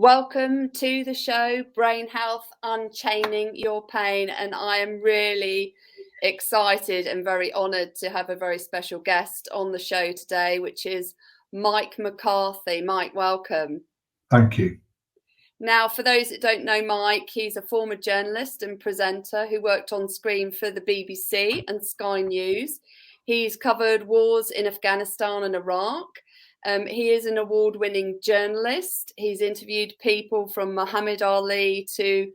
Welcome to the show, Brain Health, Unchaining Your Pain. And I am really excited and very honoured to have a very special guest on the show today, which is Mike McCarthy. Mike, welcome. Thank you. Now, for those that don't know Mike, he's a former journalist and presenter who worked on screen for the BBC and Sky News. He's covered wars in Afghanistan and Iraq. He is an award-winning journalist. He's interviewed people from Muhammad Ali to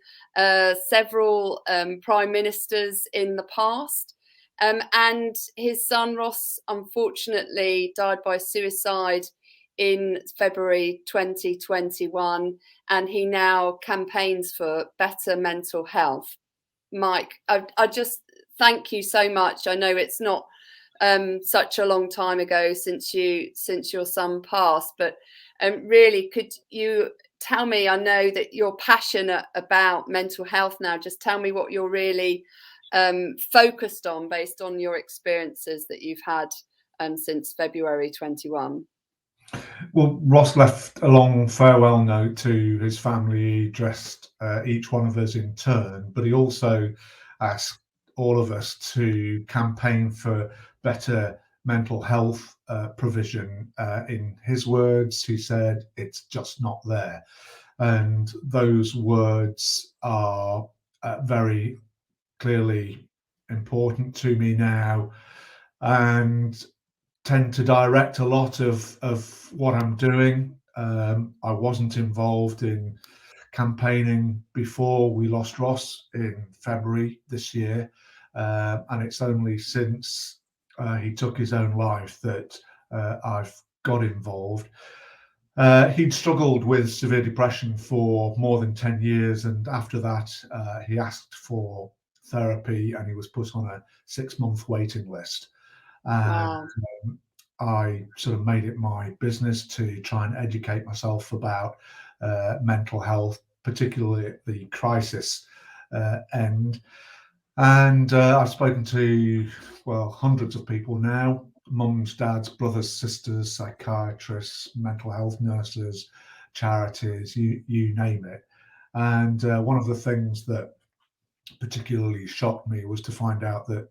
several prime ministers in the past. And his son Ross, unfortunately, died by suicide in February 2021, and he now campaigns for better mental health. Mike, I just thank you so much. I know it's not such a long time ago since your son passed, but really, could you tell me, I know that you're passionate about mental health now, just tell me what you're really focused on based on your experiences that you've had since February 21. Well, Ross left a long farewell note to his family. He addressed each one of us in turn, but he also asked all of us to campaign for better mental health provision. In his words, he said, "It's just not there." And those words are very clearly important to me now, and tend to direct a lot of what I'm doing. I wasn't involved in campaigning before we lost Ross in February this year, and it's only since he took his own life that I've got involved. He'd struggled with severe depression for more than 10 years, and after that he asked for therapy and he was put on a 6-month waiting list. And I sort of made it my business to try and educate myself about mental health, particularly at the crisis end. And I've spoken to, hundreds of people now, mums, dads, brothers, sisters, psychiatrists, mental health nurses, charities, you name it. And one of the things that particularly shocked me was to find out that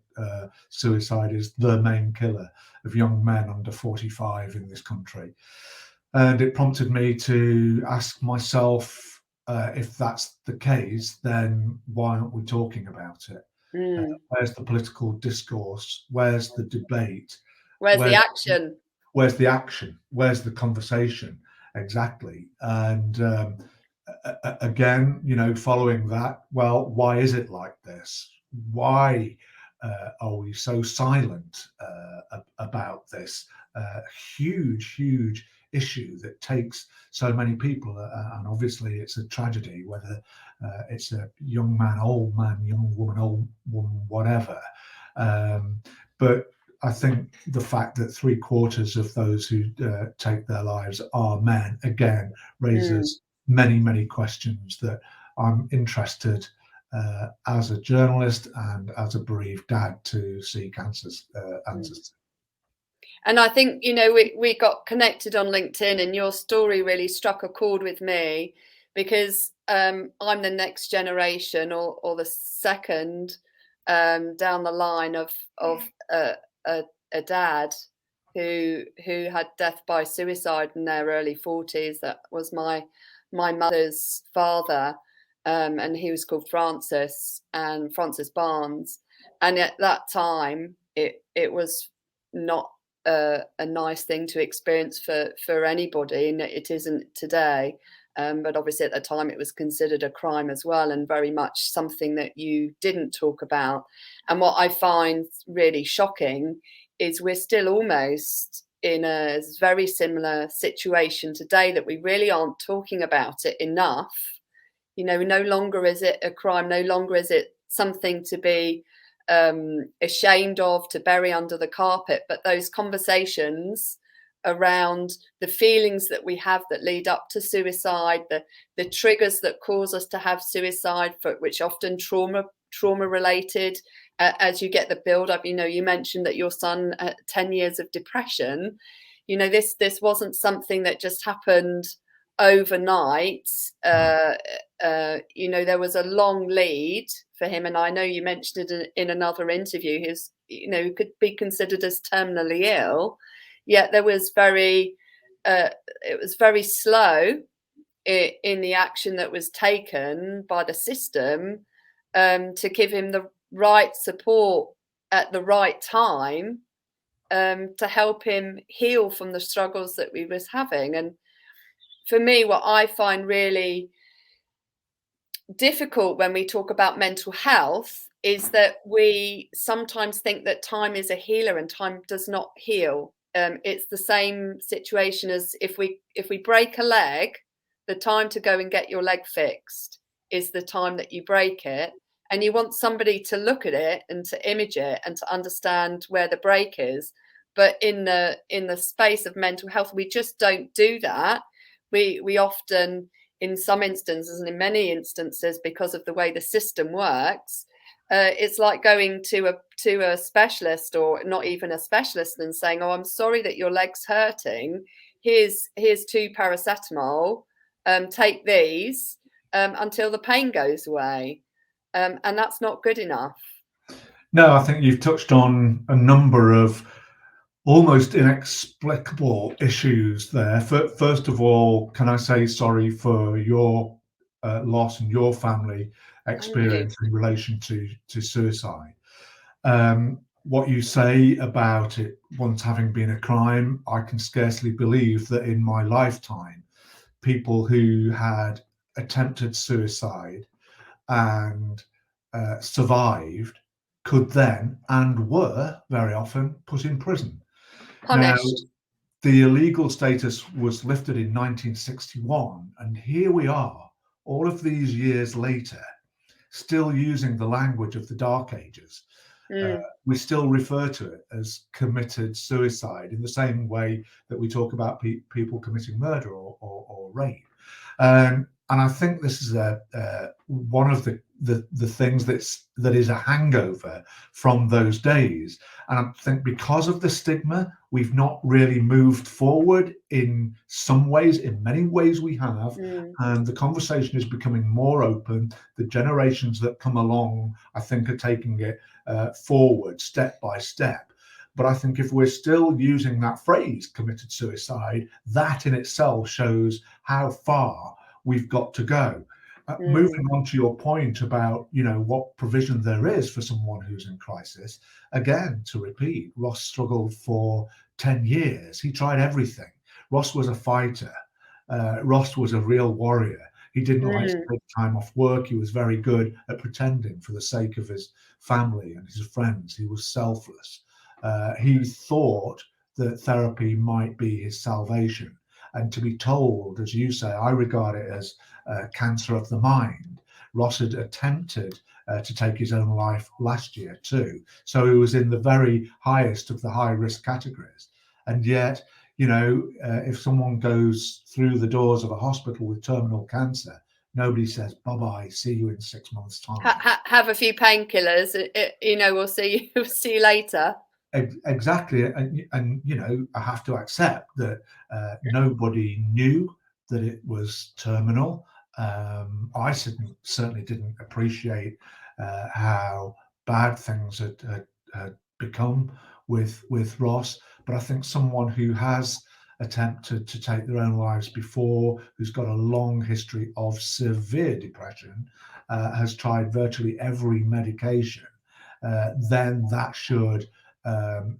suicide is the main killer of young men under 45 in this country. And it prompted me to ask myself, if that's the case, then why aren't we talking about it? Where's the political discourse? Where's the debate? Where's the action? Where's the action? Where's the conversation? Exactly. And again, following that, why is it like this? Why are we so silent about this huge issue that takes so many people? And obviously it's a tragedy, whether it's a young man, old man, young woman, old woman, whatever. But I think the fact that 3/4 of those who take their lives are men, again, raises many questions that I'm interested as a journalist and as a bereaved dad to seek answers. And I think, we got connected on LinkedIn, and your story really struck a chord with me because I'm the next generation or the second down the line of a dad who had death by suicide in their early 40s. That was my mother's father, and he was called Francis Barnes. And at that time, it was not a nice thing to experience for anybody, and it isn't today. But obviously at the time it was considered a crime as well, and very much something that you didn't talk about. And what I find really shocking is we're still almost in a very similar situation today, that we really aren't talking about it enough. No longer is it a crime, no longer is it something to be ashamed of, to bury under the carpet, but those conversations around the feelings that we have that lead up to suicide, the triggers that cause us to have suicide, which often trauma related, as you get the build up. You mentioned that your son had 10 years of depression. This wasn't something that just happened overnight, there was a long lead for him, and I know you mentioned it in another interview. He's, could be considered as terminally ill, yet it was very slow in the action that was taken by the system to give him the right support at the right time, to help him heal from the struggles that we was having. And for me, what I find really difficult when we talk about mental health is that we sometimes think that time is a healer and time does not heal. It's the same situation as if we break a leg, the time to go and get your leg fixed is the time that you break it, and you want somebody to look at it and to image it and to understand where the break is. But in the space of mental health, we just don't do that. We often, in some instances and in many instances, because of the way the system works, it's like going to a specialist, or not even a specialist, and saying, "Oh, I'm sorry that your leg's hurting. Here's 2 paracetamol. Take these until the pain goes away," and that's not good enough. No, I think you've touched on a number of almost inexplicable issues there. First of all, can I say sorry for your loss and your family experience in relation to suicide? What you say about it once having been a crime, I can scarcely believe that in my lifetime, people who had attempted suicide and survived could then and were very often put in prison. Now, Punished. the illegal status was lifted in 1961, and here we are, all of these years later, still using the language of the Dark Ages. We still refer to it as committed suicide in the same way that we talk about people committing murder or rape. And I think this is one of the things that is a hangover from those days. And I think because of the stigma, we've not really moved forward in some ways. In many ways we have. And the conversation is becoming more open. The generations that come along, I think, are taking it forward step by step. But I think if we're still using that phrase, committed suicide, that in itself shows how far we've got to go. Moving on to your point about, what provision there is for someone who's in crisis, again, to repeat, Ross struggled for 10 years. He tried everything. Ross was a fighter. Ross was a real warrior. He didn't like to take time off work. He was very good at pretending for the sake of his family and his friends. He was selfless. He thought that therapy might be his salvation. And to be told, as you say, I regard it as cancer of the mind. Ross had attempted to take his own life last year too. So he was in the very highest of the high risk categories. And yet, if someone goes through the doors of a hospital with terminal cancer, nobody says, bye-bye, see you in 6 months' time. Have a few painkillers, we'll see you later. Exactly. And I have to accept that nobody knew that it was terminal. I certainly didn't appreciate how bad things had become with Ross. But I think someone who has attempted to take their own lives before, who's got a long history of severe depression, has tried virtually every medication, then that should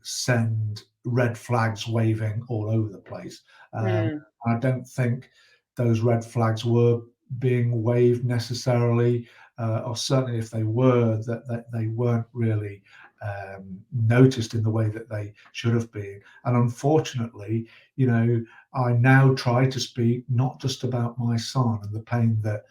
send red flags waving all over the place. I don't think those red flags were being waved necessarily, or certainly if they were, that they weren't really noticed in the way that they should have been. And unfortunately, I now try to speak not just about my son and the pain that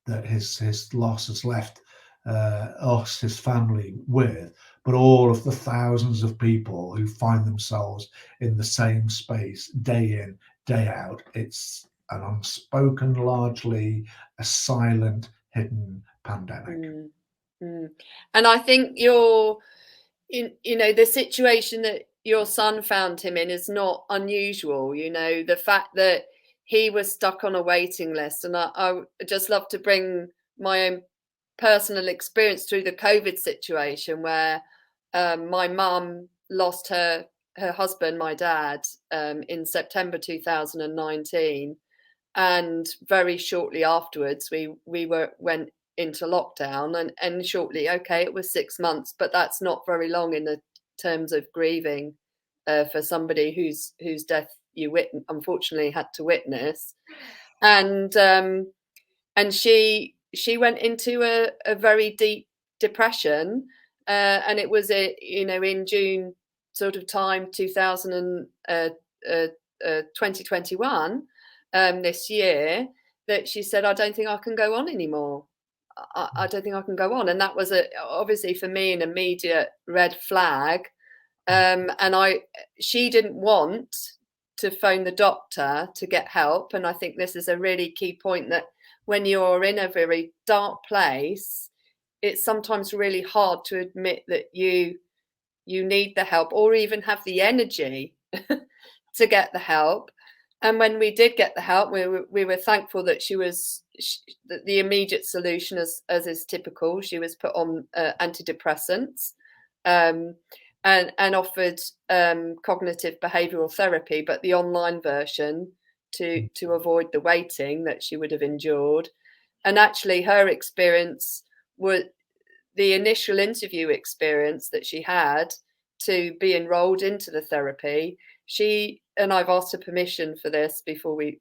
that his loss has left us, his family, with, but all of the thousands of people who find themselves in the same space day in, day out. It's an unspoken, largely a silent, hidden pandemic. And I think the situation that your son found him in is not unusual. The fact that he was stuck on a waiting list. And I just love to bring my own personal experience through the COVID situation, where my mum lost her husband, my dad, in September 2019, and very shortly afterwards we went into lockdown, and shortly, okay, it was 6 months, but that's not very long in the terms of grieving for somebody whose death you unfortunately had to witness. And she went into a very deep depression, and it was in June sort of time 2021, this year, that she said, I don't think I can go on anymore. I don't think I can go on. And that was obviously for me an immediate red flag. And she didn't want to phone the doctor to get help. And I think this is a really key point, that when you're in a very dark place, it's sometimes really hard to admit that you need the help, or even have the energy to get the help. And when we did get the help, we were thankful that the immediate solution, as is typical, she was put on antidepressants, and offered cognitive behavioural therapy, but the online version to avoid the waiting that she would have endured. And actually, her experience was the initial interview experience that she had to be enrolled into the therapy. She, and I've asked her permission for this before we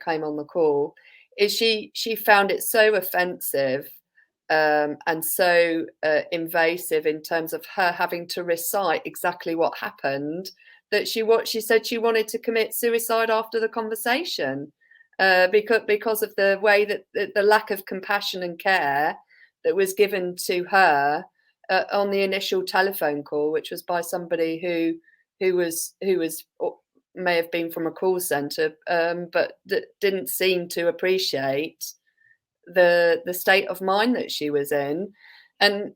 came on the call, is she found it so offensive and so invasive in terms of her having to recite exactly what happened, that she said she wanted to commit suicide after the conversation, because of the way that the lack of compassion and care that was given to her on the initial telephone call, which was by somebody who was may have been from a call centre, but didn't seem to appreciate the state of mind that she was in. And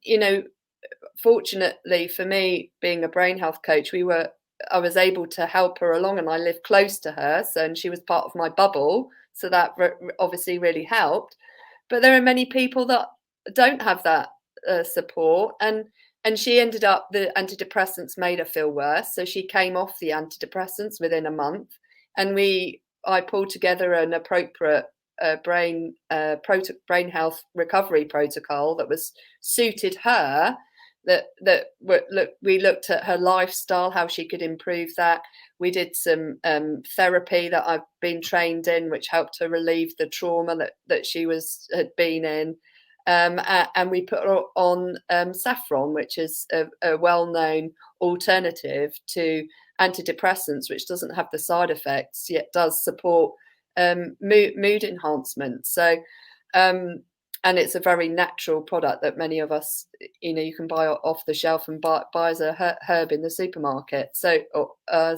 fortunately for me, being a brain health coach, I was able to help her along, and I lived close to her, and she was part of my bubble, so that obviously really helped. But there are many people that don't have that support, and she ended up, the antidepressants made her feel worse, so she came off the antidepressants within a month, and I pulled together an appropriate brain health recovery protocol that was suited her. We looked at her lifestyle, how she could improve that. We did some therapy that I've been trained in, which helped her relieve the trauma that she had been in. And we put her on saffron, which is a well-known alternative to antidepressants, which doesn't have the side effects, yet does support mood enhancement. So, and it's a very natural product that many of us, you can buy off the shelf and buy as a herb in the supermarket. So I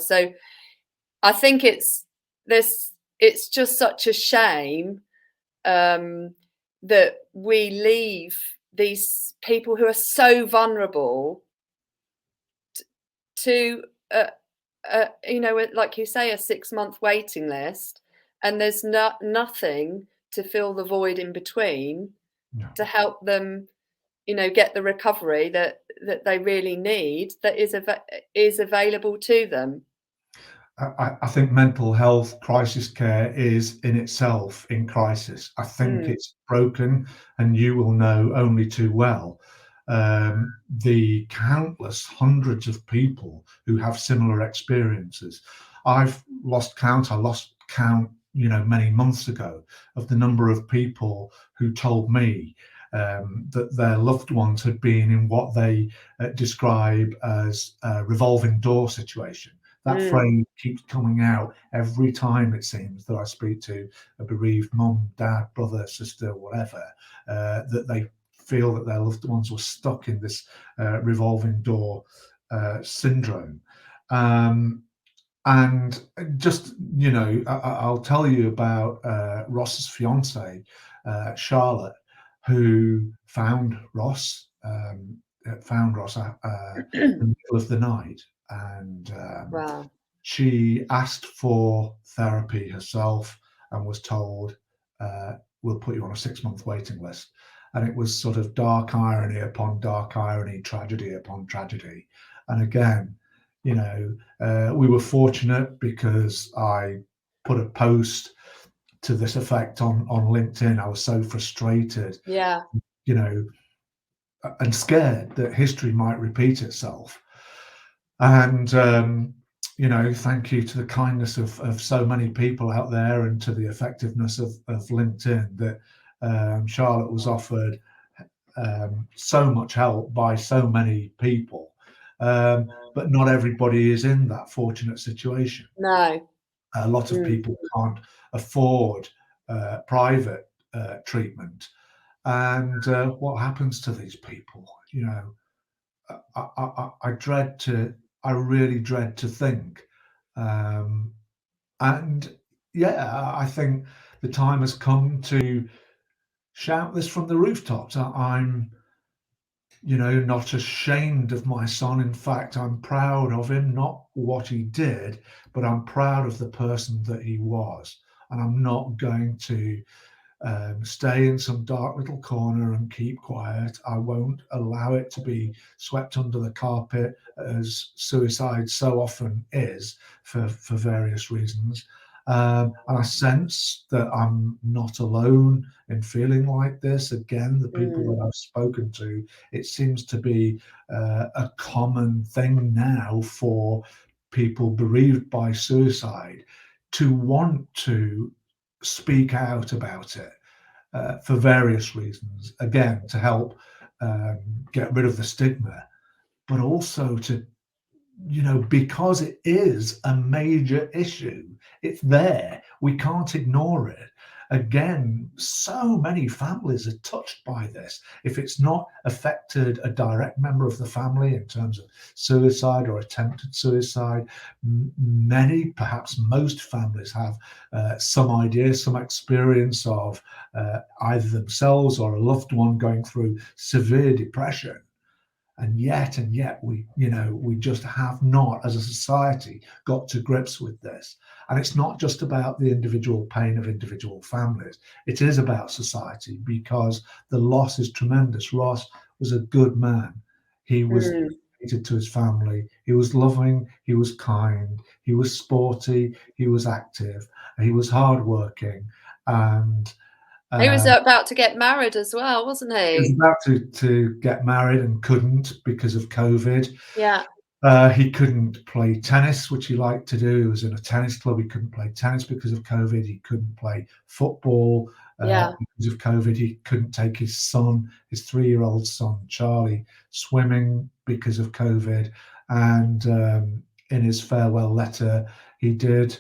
think it's just such a shame that we leave these people who are so vulnerable to like you say, a 6-month waiting list, and there's nothing to fill the void in between to help them get the recovery that they really need, that is available to them. I think mental health crisis care is in itself in crisis. I think it's broken, and you will know only too well the countless hundreds of people who have similar experiences. I've lost count. I lost count, many months ago, of the number of people who told me that their loved ones had been in what they describe as a revolving door situation. That phrase keeps coming out every time, it seems, that I speak to a bereaved mum, dad, brother, sister, whatever, that they feel that their loved ones were stuck in this revolving door syndrome. And just, I'll tell you about Ross's fiance, Charlotte, who found Ross in the middle of the night. And Wow. she asked for therapy herself. and was told, we'll put you on a 6-month waiting list. And it was sort of dark irony upon dark irony, tragedy upon tragedy. And again, you know, we were fortunate because I put a post to this effect on LinkedIn. I was so frustrated, Yeah. you know, and scared that history might repeat itself. And you know, thank you to the kindness of so many people out there and to the effectiveness of LinkedIn that Charlotte was offered so much help by so many people. But not everybody is in that fortunate situation. No. A lot of people can't afford private treatment. And what happens to these people? You know, I really dread to think. Um, and yeah, I think the time has come to shout this from the rooftops. I'm, you know, not ashamed of my son. In fact, I'm proud of him, not what he did, but I'm proud of the person that he was. And I'm not going to stay in some dark little corner and keep quiet. I won't allow it to be swept under the carpet as suicide so often is for various reasons. And I sense that I'm not alone in feeling like this. Again, the people that I've spoken to, it seems to be a common thing now for people bereaved by suicide to want to speak out about it for various reasons. Again, to help get rid of the stigma, but also to, you know, because it is a major issue. It's there. We can't ignore it. Again, so many families are touched by this. If it's not affected a direct member of the family in terms of suicide or attempted suicide, many, perhaps most families have some idea, some experience of either themselves or a loved one going through severe depression. And yet we, you know, we just have not as a society got to grips with this. And it's not just about the individual pain of individual families, it is about society, because the loss is tremendous. Ross was a good man. He was dedicated to his family, he was loving, he was kind, he was sporty, he was active, he was hardworking. And He was um, about to get married as well, wasn't he was he? about to get married and couldn't because of COVID. Yeah. He couldn't play tennis, which he liked to do. He was in a tennis club. He couldn't play tennis because of COVID. He couldn't play football Yeah. because of COVID. He couldn't take his son, his 3-year-old son, Charlie, swimming because of COVID. And in his farewell letter, he did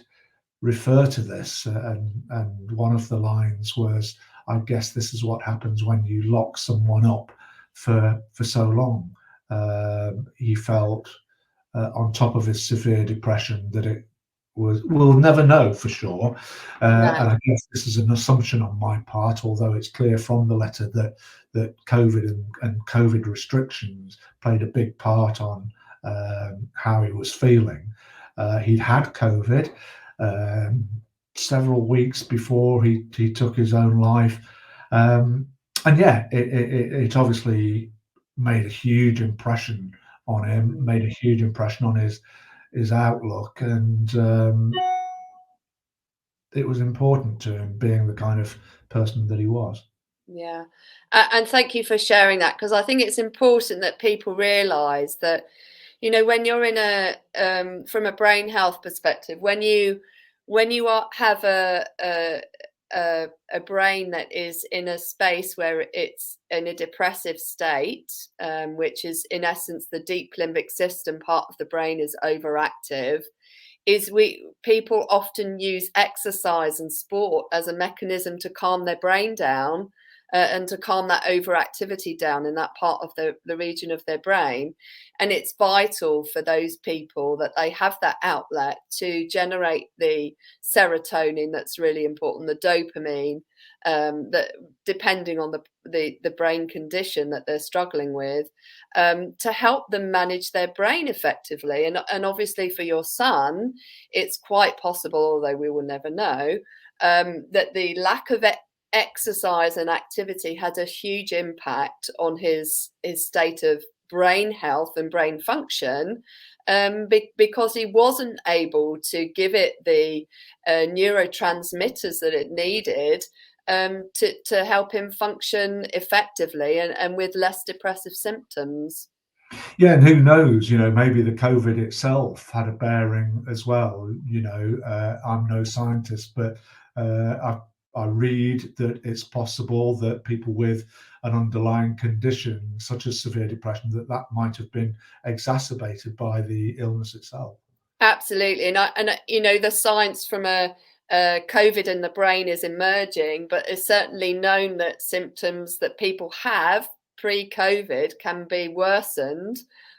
refer to this. And one of the lines was, I guess this is what happens when you lock someone up for so long. He felt on top of his severe depression that it was, we'll never know for sure. And No. I guess this is an assumption on my part, although it's clear from the letter that COVID and COVID restrictions played a big part on how he was feeling. He'd had COVID um, several weeks before he took his own life. And yeah, it obviously made a huge impression on him, made a huge impression on his outlook, and it was important to him, being the kind of person that he was. Yeah. And thank you for sharing that, because I think it's important that people realise that, you know, when you're in a from a brain health perspective, when you have a brain that is in a space where it's in a depressive state, which is in essence the deep limbic system part of the brain is overactive, is we people often use exercise and sport as a mechanism to calm their brain down, and to calm that overactivity down in that part of the region of their brain. And it's vital for those people that they have that outlet to generate the serotonin that's really important, the dopamine, that depending on the brain condition that they're struggling with, to help them manage their brain effectively. And obviously for your son, it's quite possible, although we will never know, that the lack of exercise and activity had a huge impact on his state of brain health and brain function, because he wasn't able to give it the neurotransmitters that it needed to help him function effectively and with less depressive symptoms. Yeah, and who knows? Maybe the COVID itself had a bearing as well. I'm no scientist, but I read that it's possible that people with an underlying condition, such as severe depression, that might have been exacerbated by the illness itself. Absolutely, and the science from a COVID in the brain is emerging, but it's certainly known that symptoms that people have pre-COVID can be worsened,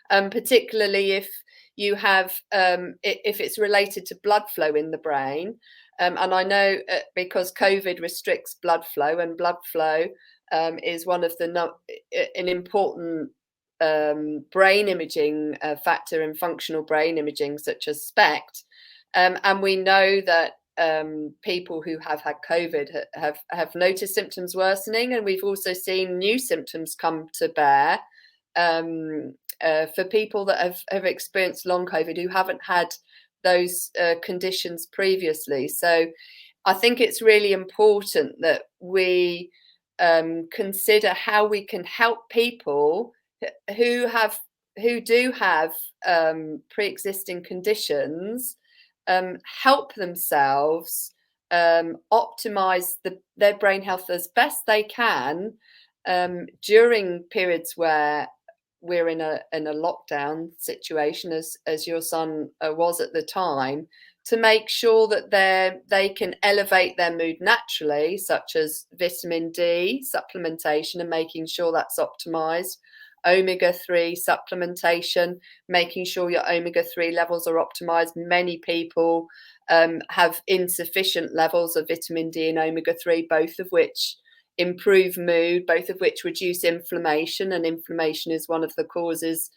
particularly if you have if it's related to blood flow in the brain. And I know because COVID restricts blood flow, and blood flow is one of an important brain imaging factor in functional brain imaging, such as SPECT. And we know that people who have had COVID have noticed symptoms worsening, and we've also seen new symptoms come to bear for people that have experienced long COVID who haven't had those conditions previously. So I think it's really important that we consider how we can help people who do have pre-existing conditions help themselves optimize their brain health as best they can during periods where we're in a lockdown situation, as your son was at the time, to make sure that they can elevate their mood naturally, such as vitamin D supplementation and making sure that's optimized, omega-3 supplementation, making sure your omega-3 levels are optimized. Many people have insufficient levels of vitamin D and omega-3, both of which improve mood, both of which reduce inflammation, and inflammation is one of the causes,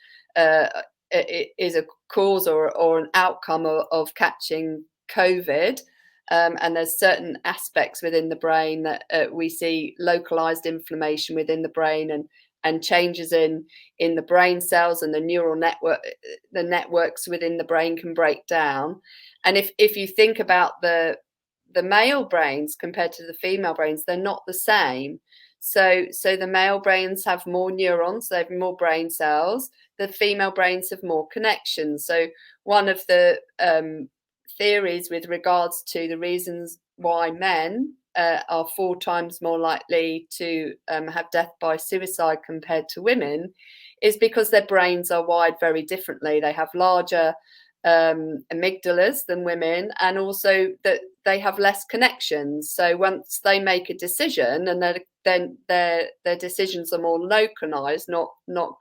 is a cause or an outcome of catching COVID. And there's certain aspects within the brain that we see localized inflammation within the brain, and changes in the brain cells and the neural networks within the brain can break down. And if you think about the male brains compared to the female brains, they're not the same. So the male brains have more neurons, they have more brain cells. The female brains have more connections. So one of the theories with regards to the reasons why men are 4 times more likely to have death by suicide compared to women is because their brains are wired very differently. They have larger amygdalas than women, and also that they have less connections. So once they make a decision, and then their decisions are more localized, not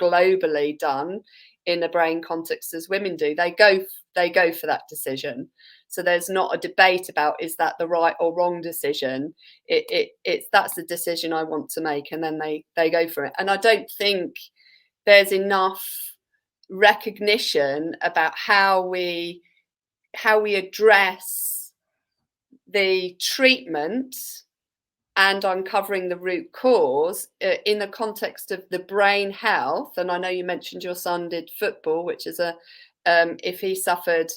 globally done in a brain context as women do, they go for that decision. So there's not a debate about is that the right or wrong decision. It's that's the decision I want to make, and then they go for it. And I don't think there's enough recognition about how we address the treatment and uncovering the root cause in the context of the brain health. And I know you mentioned your son did football, which is if he suffered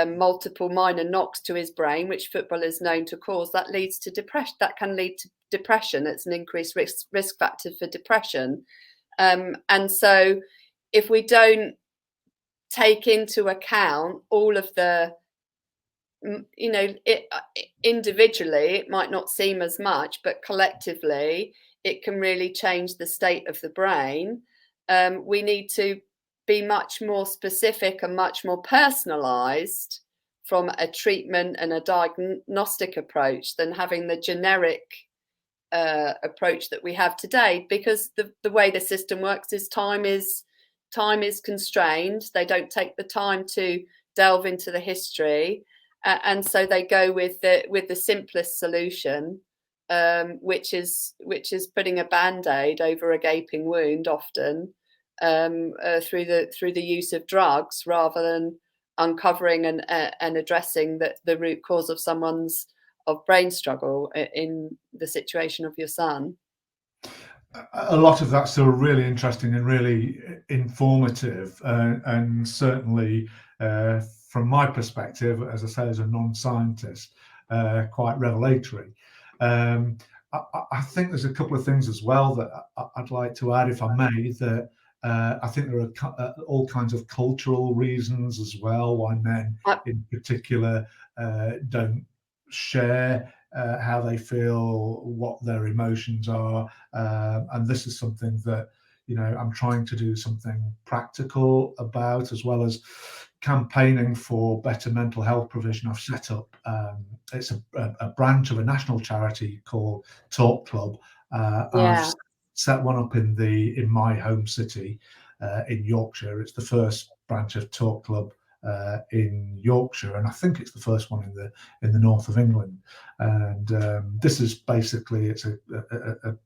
multiple minor knocks to his brain, which football is known to cause, that leads to depression. That can lead to depression. It's an increased risk factor for depression. And so if we don't take into account all of the, individually, it might not seem as much, but collectively, it can really change the state of the brain. We need to be much more specific and much more personalized from a treatment and a diagnostic approach than having the generic approach that we have today, because the way the system works is time is constrained. They don't take the time to delve into the history, and so they go with the simplest solution, which is putting a band-aid over a gaping wound, often through the use of drugs, rather than uncovering and addressing the root cause of someone's of brain struggle in the situation of your son? A lot of that's still really interesting and really informative, and certainly from my perspective, as I say, as a non-scientist, quite revelatory. Um, I think there's a couple of things as well that I'd like to add, if I may, that I think there are all kinds of cultural reasons as well why men in particular don't share how they feel, what their emotions are, and this is something that I'm trying to do something practical about, as well as campaigning for better mental health provision. I've set up it's a branch of a national charity called Talk Club, and I've set one up in my home city in Yorkshire. It's the first branch of Talk Club in Yorkshire, and I think it's the first one in the north of England. And this is basically, it's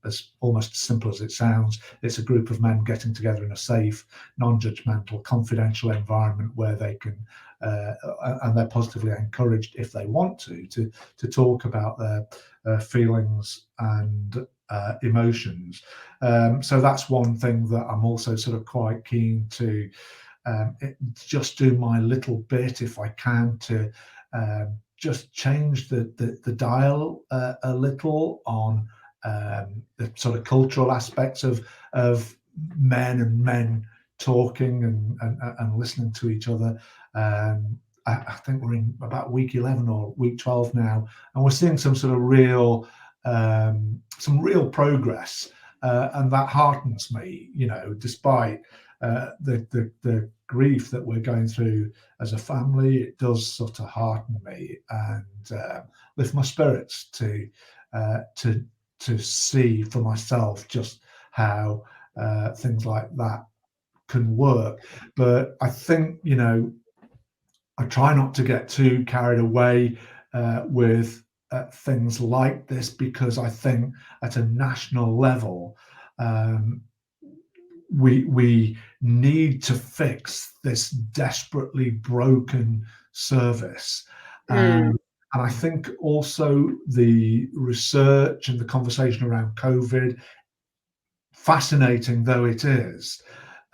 as almost as simple as it sounds. It's a group of men getting together in a safe, non-judgmental, confidential environment where they can and they're positively encouraged, if they want to talk about their feelings and emotions. So that's one thing that I'm also sort of quite keen to just do my little bit, if I can, to just change the dial a little on the sort of cultural aspects of men talking and listening to each other. I think we're in about week 11 or week 12 now, and we're seeing some sort of real progress, and that heartens me, despite the grief that we're going through as a family. It does sort of hearten me and lift my spirits to see for myself just how things like that can work. But I think I try not to get too carried away with things like this, because I think at a national level we need to fix this desperately broken service. And I think also the research and the conversation around COVID, fascinating though it is,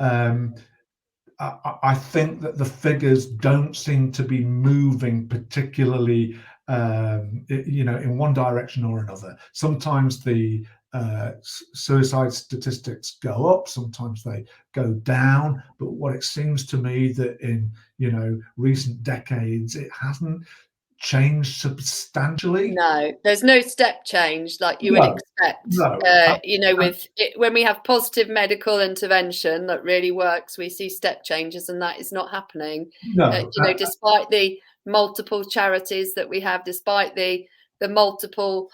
I think that the figures don't seem to be moving particularly, in one direction or another. Sometimes the suicide statistics go up, sometimes they go down. But what it seems to me that in recent decades, it hasn't changed substantially. No, there's no step change like you would expect. No. With it, when we have positive medical intervention that really works, we see step changes, and that is not happening. No. Despite the multiple charities that we have, despite the multiple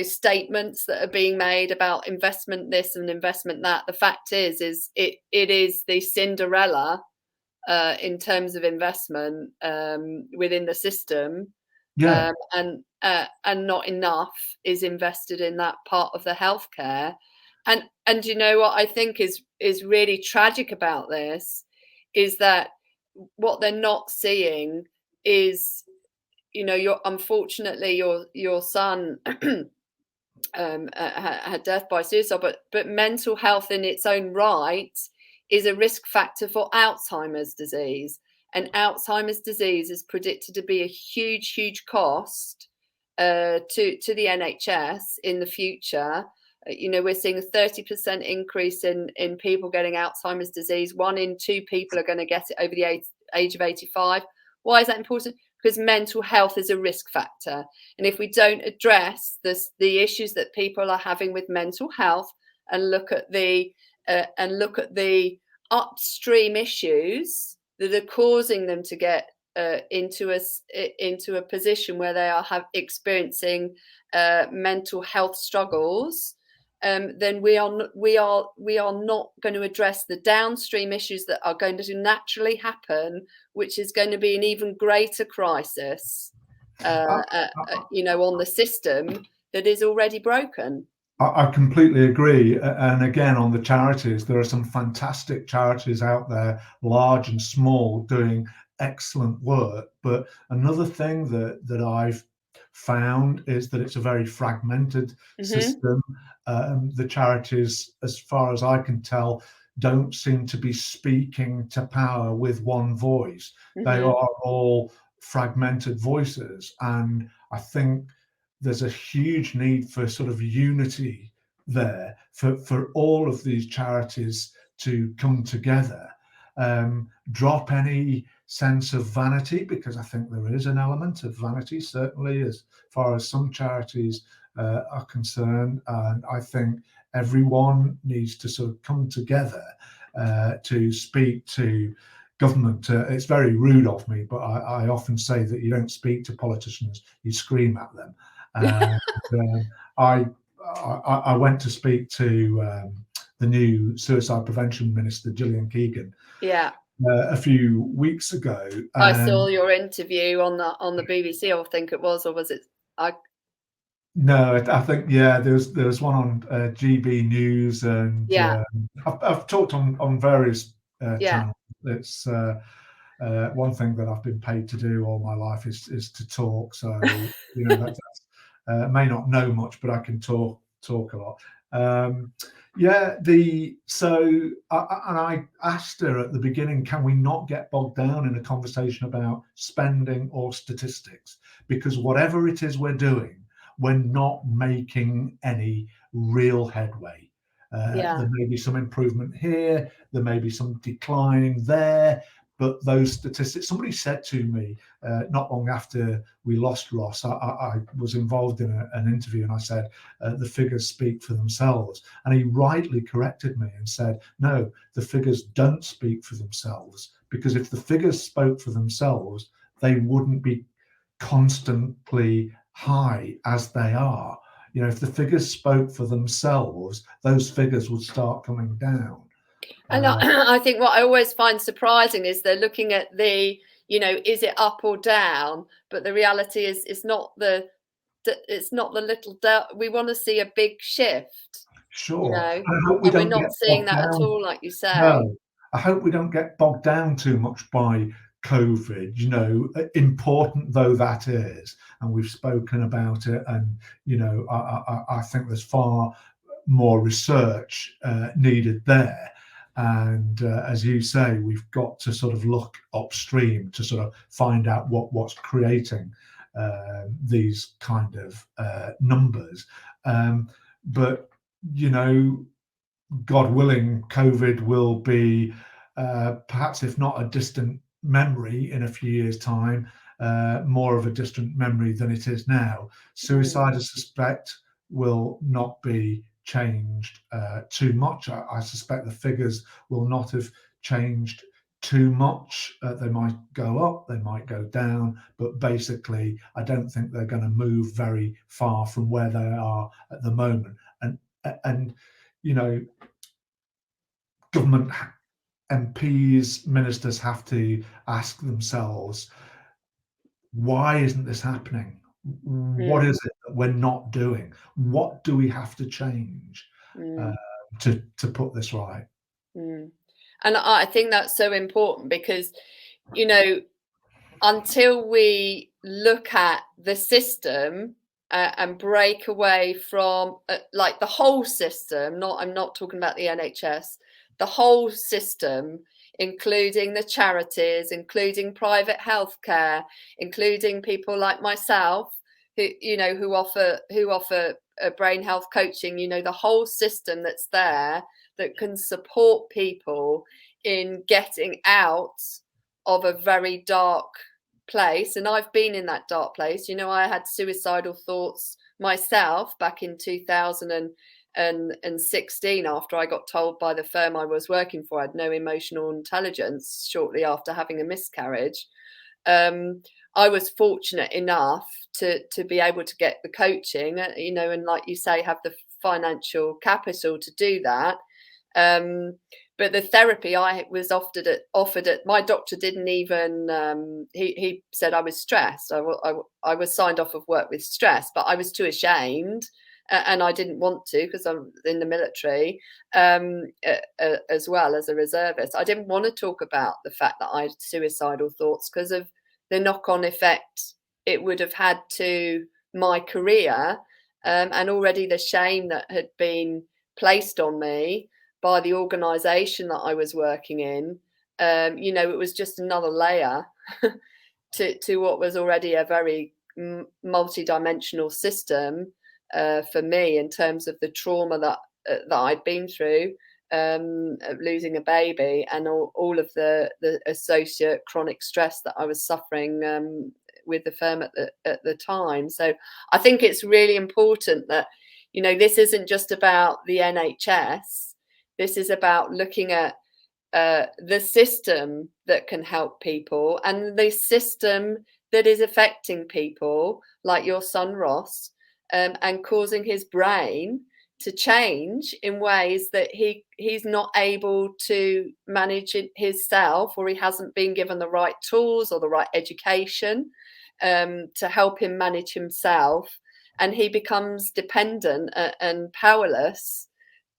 statements that are being made about investment this and investment that, the fact is it is the Cinderella in terms of investment within the system. Yeah. And not enough is invested in that part of the healthcare. And what I think is really tragic about this is that what they're not seeing is, unfortunately your son had death by suicide, but mental health in its own right is a risk factor for Alzheimer's disease. And Alzheimer's disease is predicted to be a huge cost to the NHS in the future. We're seeing a 30% increase in people getting Alzheimer's disease. 1 in 2 people are going to get it over the age of 85. Why is that important? Because mental health is a risk factor. And if we don't address the issues that people are having with mental health and look at the upstream issues that are causing them to get into a position where they are experiencing mental health struggles, then we are not going to address the downstream issues that are going to naturally happen, which is going to be an even greater crisis, on the system that is already broken. I completely agree. And again, on the charities, there are some fantastic charities out there, large and small, doing excellent work. But another thing that I've found is that it's a very fragmented system. The charities, as far as I can tell, don't seem to be speaking to power with one voice. They are all fragmented voices, and I think there's a huge need for sort of unity there, for all of these charities to come together, drop any sense of vanity, because I think there is an element of vanity, certainly as far as some charities are concerned. And I think everyone needs to sort of come together to speak to government. It's very rude of me, but I often say that you don't speak to politicians, you scream at them. And I went to speak to the new suicide prevention minister, Gillian Keegan, a few weeks ago. I saw your interview on the BBC, I think it was, or was it? No, I think there was one on GB News, and I've talked on various channels. It's one thing that I've been paid to do all my life is to talk. So that's may not know much, but I can talk a lot. I asked her at the beginning, can we not get bogged down in a conversation about spending or statistics? Because whatever it is we're doing, we're not making any real headway. There may be some improvement here, there may be some decline there, but those statistics, somebody said to me not long after we lost Ross, I was involved in an interview, and I said, the figures speak for themselves. And he rightly corrected me and said, no, the figures don't speak for themselves, because if the figures spoke for themselves, they wouldn't be constantly high as they are. If the figures spoke for themselves, those figures would start coming down. And I think what I always find surprising is they're looking at is it up or down? But the reality is, it's not the little we want to see a big shift. Sure. I hope we don't we're not seeing that at all, like you say. No, I hope we don't get bogged down too much by COVID, important though that is, and we've spoken about it, and I think there's far more research needed there. And as you say, we've got to sort of look upstream to sort of find out what's creating these kind of numbers. But God willing, COVID will be perhaps, if not a distant memory in a few years' time, more of a distant memory than it is now. Suicide, I suspect, will not be changed too much. I suspect the figures will not have changed too much. They might go up, they might go down, but basically I don't think they're going to move very far from where they are at the moment. And government MPs, ministers have to ask themselves, why isn't this happening? What is it that we're not doing? What do we have to change to put this right? And I think that's so important, because until we look at the system and break away from like the whole system, I'm not talking about the NHS, the whole system, including the charities, including private healthcare, including people like myself who offer brain health coaching, the whole system that's there that can support people in getting out of a very dark place. And I've been in that dark place. I had suicidal thoughts myself back in 2016 after I got told by the firm I was working for I had no emotional intelligence shortly after having a miscarriage. I was fortunate enough to be able to get the coaching, and like you say, have the financial capital to do that. But the therapy I was offered at my doctor didn't even, he said I was stressed. I was signed off of work with stress, but I was too ashamed, and I didn't want to, because I'm in the military as well as a reservist. I didn't want to talk about the fact that I had suicidal thoughts because of the knock-on effect it would have had to my career, and already the shame that had been placed on me by the organisation that I was working in. It was just another layer to what was already a very multi-dimensional system for me, in terms of the trauma that I'd been through, of losing a baby, and all of the associate chronic stress that I was suffering with the firm at the time. So I think it's really important that, this isn't just about the NHS. This is about looking at the system that can help people, and the system that is affecting people like your son Ross, and causing his brain to change in ways that he's not able to manage it himself, or he hasn't been given the right tools or the right education to help him manage himself, and he becomes dependent and powerless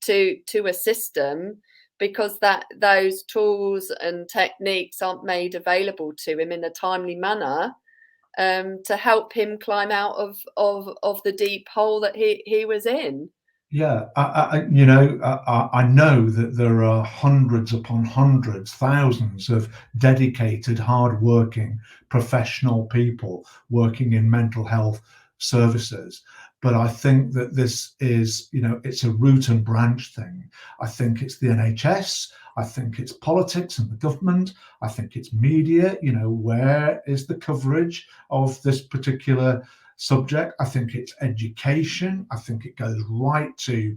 to a system, because those tools and techniques aren't made available to him in a timely manner, to help him climb out of the deep hole that he was in. Yeah, I know that there are hundreds upon hundreds, thousands of dedicated, hard-working, professional people working in mental health services. But I think that this is, it's a root and branch thing. I think it's the NHS. I think it's politics and the government. I think it's media. Where is the coverage of this particular subject? I think it's education. I think it goes right to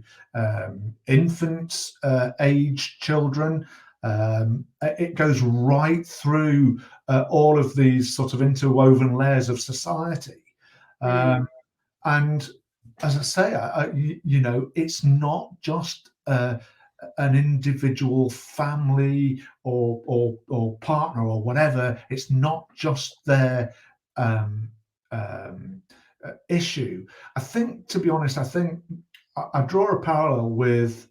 infants, aged children. It goes right through all of these sort of interwoven layers of society. And as I say, it's not just an individual family or partner or whatever. It's not just their issue. I think, to be honest, I draw a parallel with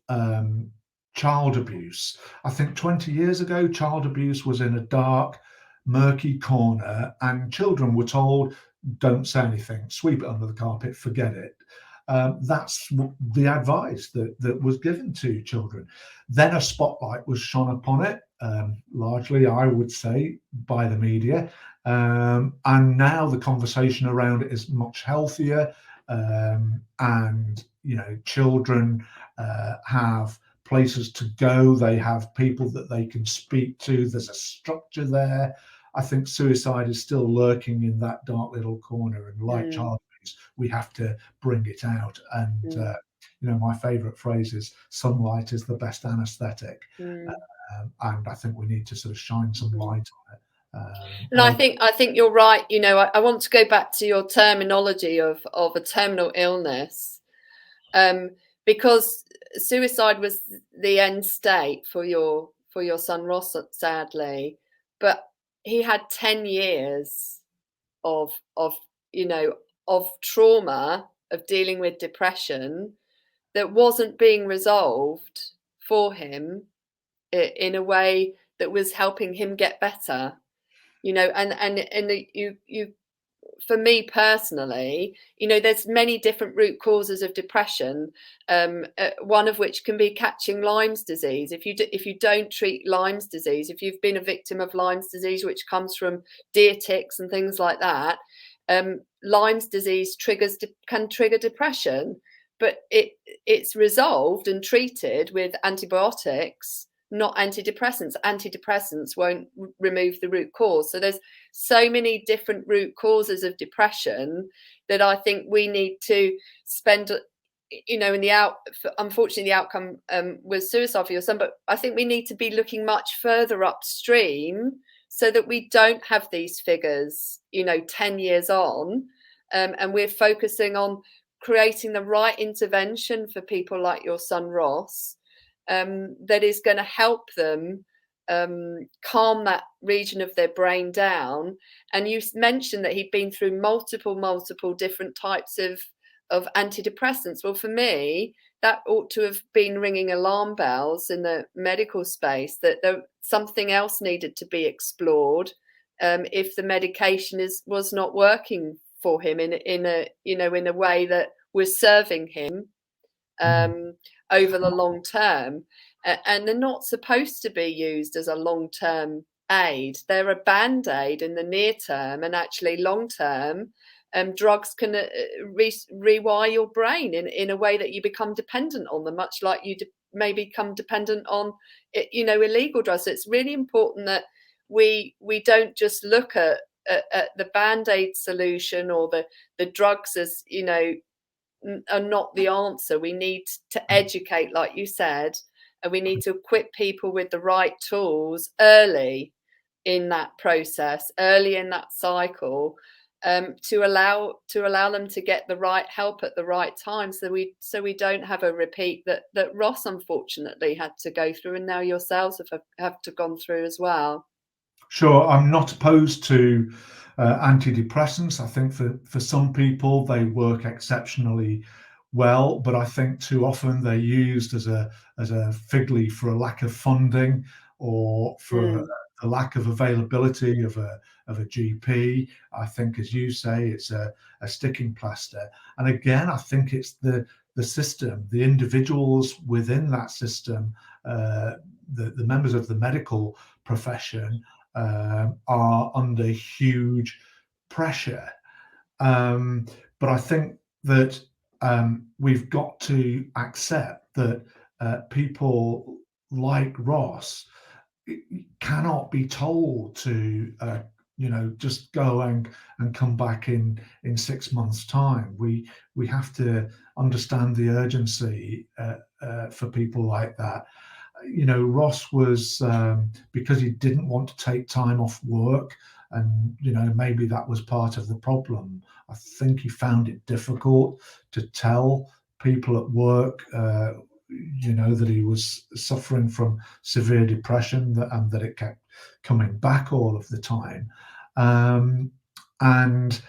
child abuse. I think 20 years ago, child abuse was in a dark, murky corner, and children were told, don't say anything, sweep it under the carpet, forget it. That's the advice that was given to children. Then a spotlight was shone upon it, largely, I would say, by the media. And now the conversation around it is much healthier. And, children have places to go. They have people that they can speak to. There's a structure there. I think suicide is still lurking in that dark little corner, and like child abuse, we have to bring it out. And my favourite phrase is, sunlight is the best anaesthetic. And I think we need to sort of shine some light on it. And I think you're right. I want to go back to your terminology of a terminal illness, because suicide was the end state for your son Ross, sadly, but he had 10 years of trauma, of dealing with depression, that wasn't being resolved for him in a way that was helping him get better. And you for me personally, there's many different root causes of depression, one of which can be catching Lyme's disease. If you don't treat Lyme's disease, if you've been a victim of Lyme's disease, which comes from deer ticks and things like that, Lyme's disease can trigger depression, but it's resolved and treated with antibiotics, not antidepressants. Antidepressants won't remove the root cause. So there's so many different root causes of depression that I think we need to spend, unfortunately the outcome was suicide for your son, but I think we need to be looking much further upstream so that we don't have these figures, 10 years on, and we're focusing on creating the right intervention for people like your son Ross, that is going to help them calm that region of their brain down. And you mentioned that he'd been through multiple different types of antidepressants. Well, for me, that ought to have been ringing alarm bells in the medical space, that something else needed to be explored if the medication was not working for him in a in a way that was serving him over the long term. And they're not supposed to be used as a long-term aid. They're a band-aid in the near term, and actually long term, drugs can rewire your brain in a way that you become dependent on them, much like you may become dependent on illegal drugs. So it's really important that we don't just look at the band-aid solution or the drugs as are not the answer. We need to educate, like you said, and we need to equip people with the right tools early in that process, early in that cycle, to allow them to get the right help at the right time, so we don't have a repeat that Ross unfortunately had to go through, and now yourselves have to gone through as well. Sure, I'm not opposed to antidepressants. I think for some people they work exceptionally well, but I think too often they're used as a fig leaf for a lack of funding or for a lack of availability of a GP. I think, as you say, it's a sticking plaster. And again, I think it's the system, the individuals within that system, the members of the medical profession are under huge pressure. But I think that we've got to accept that people like Ross cannot be told to just go and come back in 6 months' time. We have to understand the urgency for people like that. Ross was, because he didn't want to take time off work, and maybe that was part of the problem. I think he found it difficult to tell people at work that he was suffering from severe depression, and that it kept coming back all of the time, and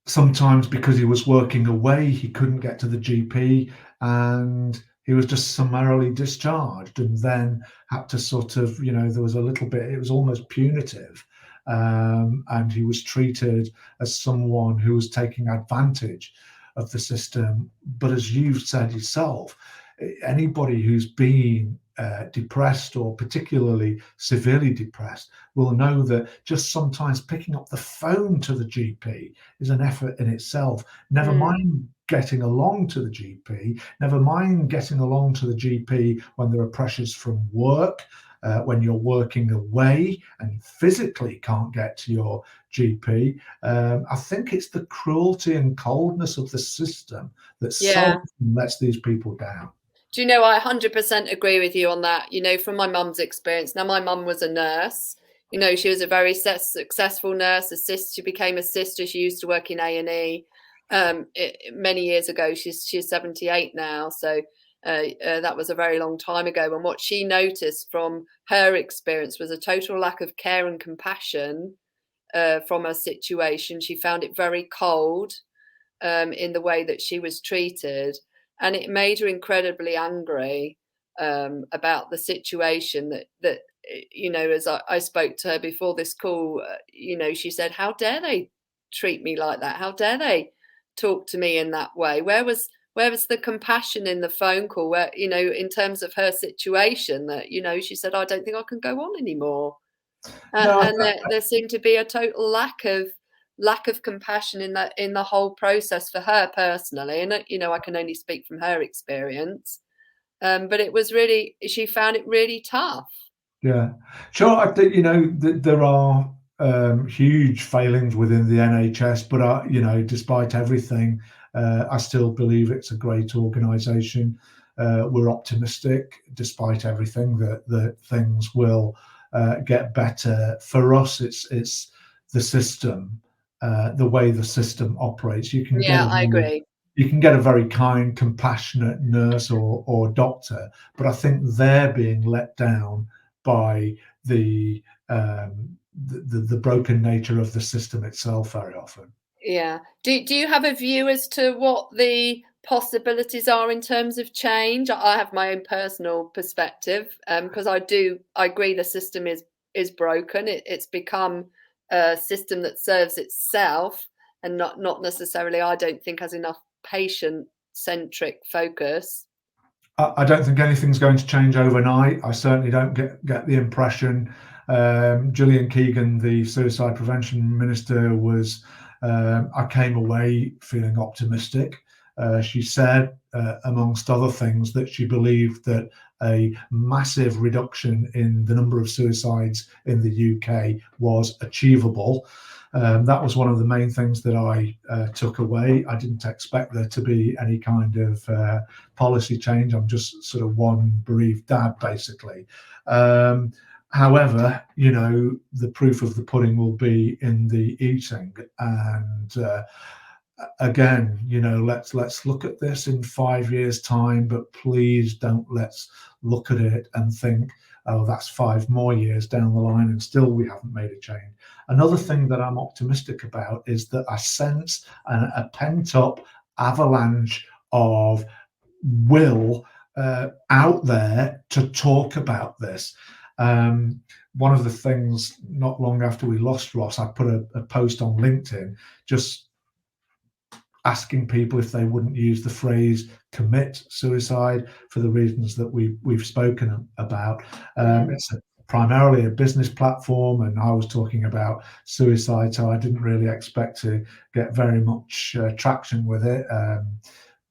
sometimes because he was working away he couldn't get to the GP, and he was just summarily discharged, and then had to sort of, there was a little bit, it was almost punitive, and he was treated as someone who was taking advantage of the system. But as you've said yourself, anybody who's been depressed, or particularly severely depressed, will know that just sometimes picking up the phone to the GP is an effort in itself. Never mind getting along to the GP, never mind getting along to the GP when there are pressures from work, when you're working away and physically can't get to your GP. I think it's the cruelty and coldness of the system that so often lets these people down. Do you know, I 100% agree with you on that. From my mum's experience. Now, my mum was a nurse. She was a very successful nurse. She became a sister. She used to work in A&E many years ago. She's 78 now, so that was a very long time ago. And what she noticed from her experience was a total lack of care and compassion from her situation. She found it very cold in the way that she was treated. And it made her incredibly angry about the situation that as I spoke to her before this call, she said, how dare they treat me like that? How dare they talk to me in that way? Where was the compassion in the phone call, where, in terms of her situation, that, she said, I don't think I can go on anymore. And there seemed to be a total lack of compassion in the whole process for her personally. And I can only speak from her experience, but it was really, she found it really tough. Yeah, sure. I think there are huge failings within the NHS, but despite everything, I still believe it's a great organisation. We're optimistic, despite everything, that things will get better. For us, it's the system. The way the system operates. I agree. You can get a very kind, compassionate nurse or doctor, but I think they're being let down by the broken nature of the system itself very often. Yeah. Do you have a view as to what the possibilities are in terms of change? I have my own personal perspective, because I agree the system is broken. It's become a system that serves itself and not necessarily, I don't think, has enough patient-centric focus. I don't think anything's going to change overnight. I certainly don't get the impression. Gillian Keegan, the suicide prevention minister, was. I came away feeling optimistic. She said, amongst other things, that she believed that a massive reduction in the number of suicides in the UK was achievable. That was one of the main things that I took away. I didn't expect there to be any kind of policy change. I'm just sort of one bereaved dad, basically. However, you know, the proof of the pudding will be in the eating. And again, you know, let's look at this in 5 years' time, but please don't let's look at it and think, oh, that's 5 more years down the line and still we haven't made a change. Another thing that I'm optimistic about is that I sense a pent-up avalanche of will out there to talk about this. One of the things, not long after we lost Ross, I put a post on LinkedIn just asking people if they wouldn't use the phrase commit suicide for the reasons that we've spoken about. It's primarily a business platform, and I was talking about suicide, so I didn't really expect to get very much traction with it.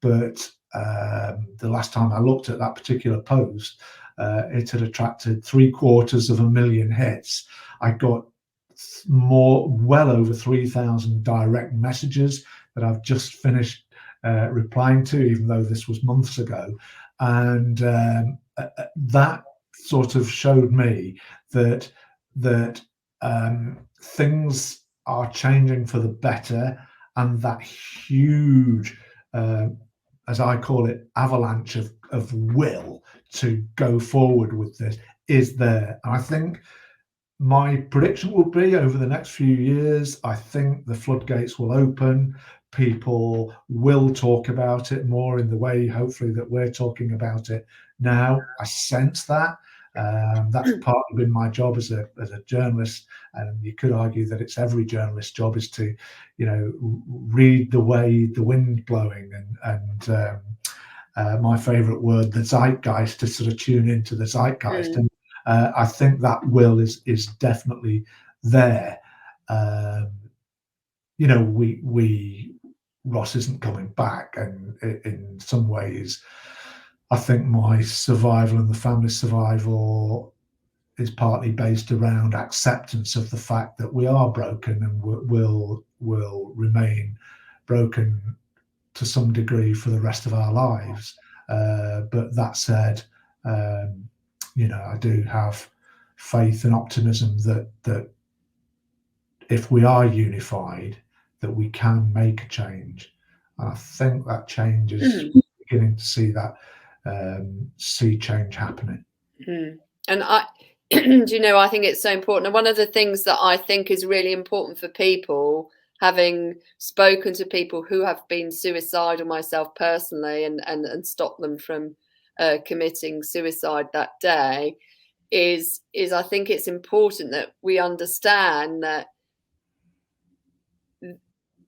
But the last time I looked at that particular post, it had attracted 750,000 hits. I got well over 3,000 direct messages that I've just finished replying to, even though this was months ago. And that sort of showed me that things are changing for the better, and that huge, as I call it, avalanche of will to go forward with this is there. And I think my prediction will be over the next few years, I think the floodgates will open. People will talk about it more in the way, hopefully, that we're talking about it now. I sense that. That's partly been my job as a journalist, and you could argue that it's every journalist's job is to, you know, read the way the wind blowing and my favourite word, the zeitgeist, to sort of tune into the zeitgeist. And I think that will is definitely there. You know, Ross isn't coming back, and in some ways, I think my survival and the family's survival is partly based around acceptance of the fact that we are broken and will remain broken to some degree for the rest of our lives. But that said, you know, I do have faith and optimism that if we are unified, that we can make a change. And I think that change is beginning to see that sea change happening. And I, do you know, I think it's so important. And one of the things that I think is really important for people, having spoken to people who have been suicidal, myself personally, and stopped them from committing suicide that day, is I think it's important that we understand that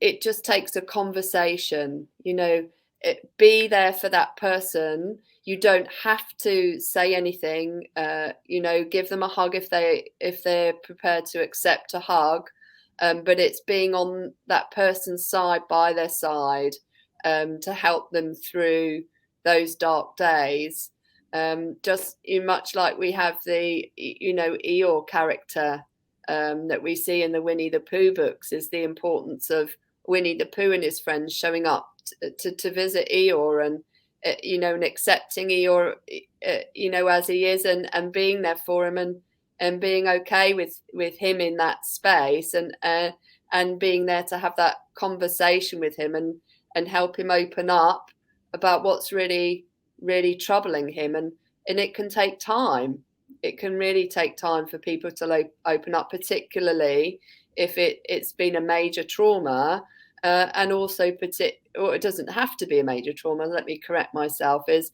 it just takes a conversation, you know, be there for that person. You don't have to say anything, you know, give them a hug if they're prepared to accept a hug. But it's being on that person's side, by their side, to help them through those dark days. Just much like we have the, you know, Eeyore character that we see in the Winnie the Pooh books, is the importance of Winnie the Pooh and his friends showing up to visit Eeyore, and you know, and accepting Eeyore, you know, as he is, and being there for him, and being okay with him in that space, and being there to have that conversation with him, and help him open up about what's really troubling him. And it can take time. It can really take time for people to open up, particularly if it's been a major trauma. And also, or it doesn't have to be a major trauma. Let me correct myself. Is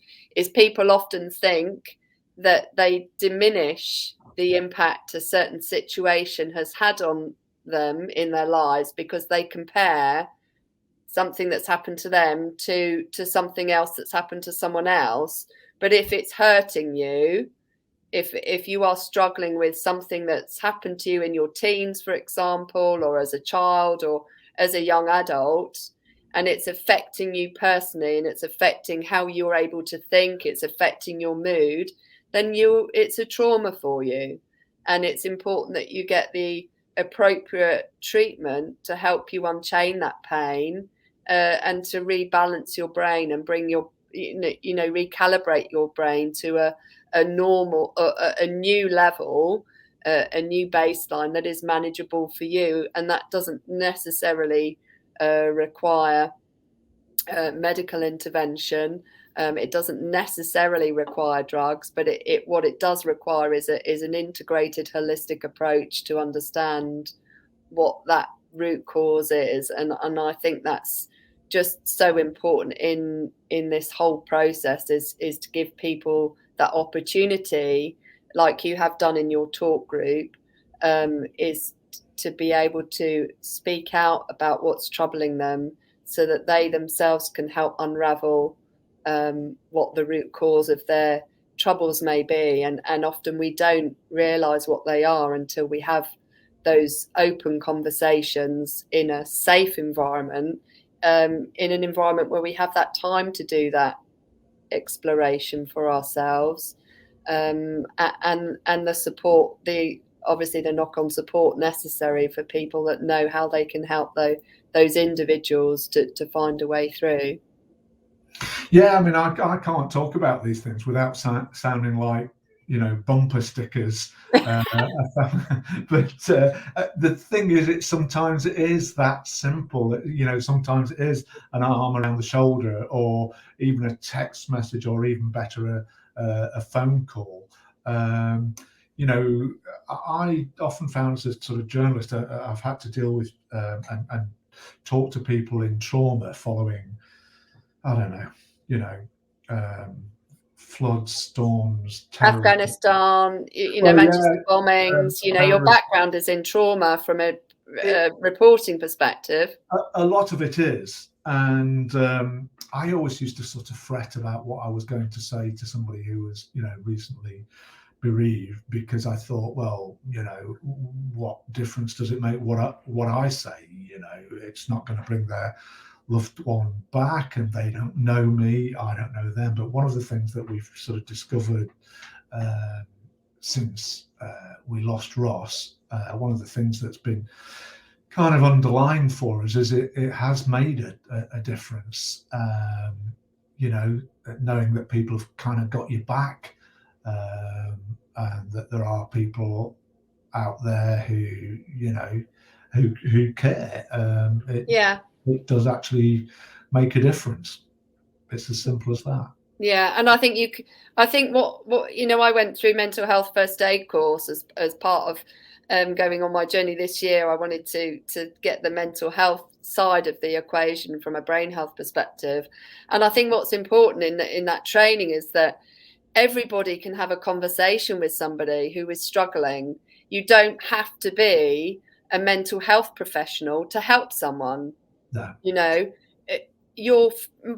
people often think that they diminish the impact a certain situation has had on them in their lives because they compare something that's happened to them to something else that's happened to someone else. But if it's hurting you, if you are struggling with something that's happened to you in your teens, for example, or as a child or as a young adult, and it's affecting you personally and it's affecting how you're able to think, it's affecting your mood, then it's a trauma for you. And it's important that you get the appropriate treatment to help you unchain that pain, and to rebalance your brain and bring your, recalibrate your brain to a normal, a new level, a new baseline that is manageable for you. And that doesn't necessarily require medical intervention. It doesn't necessarily require drugs, but what it does require is an integrated, holistic approach to understand what that root cause is. And I think that's just so important in this whole process, is to give people that opportunity, like you have done in your talk group, is to be able to speak out about what's troubling them, so that they themselves can help unravel what the root cause of their troubles may be. And often we don't realise what they are until we have those open conversations in a safe environment, in an environment where we have that time to do that exploration for ourselves, and the support, obviously the knock-on support necessary for people that know how they can help those individuals to find a way through. Yeah, I mean, I can't talk about these things without sounding like, bumper stickers. But the thing is, sometimes it is that simple. Sometimes it is an arm around the shoulder, or even a text message, or even better, a phone call. I often found, as a sort of journalist, I've had to deal with and talk to people in trauma following, I don't know, floods, storms, terrorism. Afghanistan, Manchester bombings. Your background is in trauma from a reporting perspective. A lot of it is, and I always used to sort of fret about what I was going to say to somebody who was, recently bereaved, because I thought, well, what difference does it make what I say? It's not going to bring their loved one back, and they don't know me, I don't know them. But one of the things that we've sort of discovered since we lost Ross, one of the things that's been kind of underlined for us is it has made a difference, knowing that people have kind of got your back, and that there are people out there who care. It does actually make a difference. It's as simple as that. Yeah, and I think what I went through mental health first aid course as part of going on my journey this year. I wanted to get the mental health side of the equation from a brain health perspective. And I think what's important in that training is that everybody can have a conversation with somebody who is struggling. You don't have to be a mental health professional to help someone. No. You'll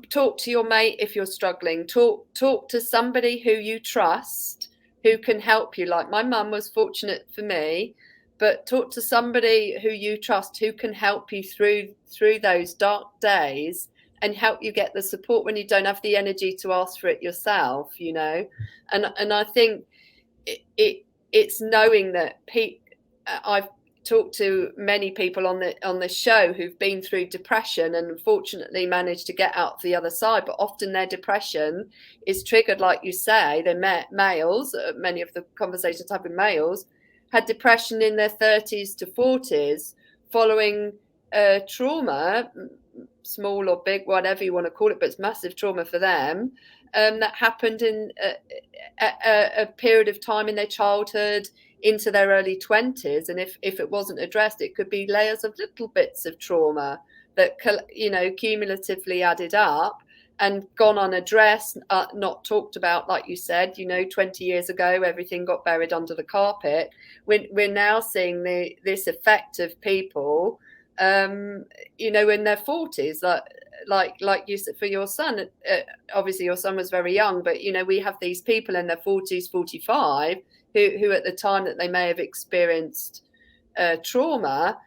talk to your mate if you're struggling. Talk to somebody who you trust, who can help you. Like my mum was fortunate for me, but talk to somebody who you trust, who can help you through those dark days and help you get the support when you don't have the energy to ask for it yourself. And I think it's knowing that I've talked to many people on the show who've been through depression and unfortunately managed to get out the other side, but often their depression is triggered, like you say. They're males. Many of the conversations I've with males had depression in their 30s to 40s following trauma, small or big, whatever you want to call it, but it's massive trauma for them, that happened in a period of time in their childhood into their early 20s. And if it wasn't addressed, it could be layers of little bits of trauma that cumulatively added up and gone unaddressed, not talked about, like you said. 20 years ago, everything got buried under the carpet. We're now seeing this effect of people, in their 40s, like you said, for your son. Obviously, your son was very young, but we have these people in their 40s, 45, who at the time that they may have experienced trauma,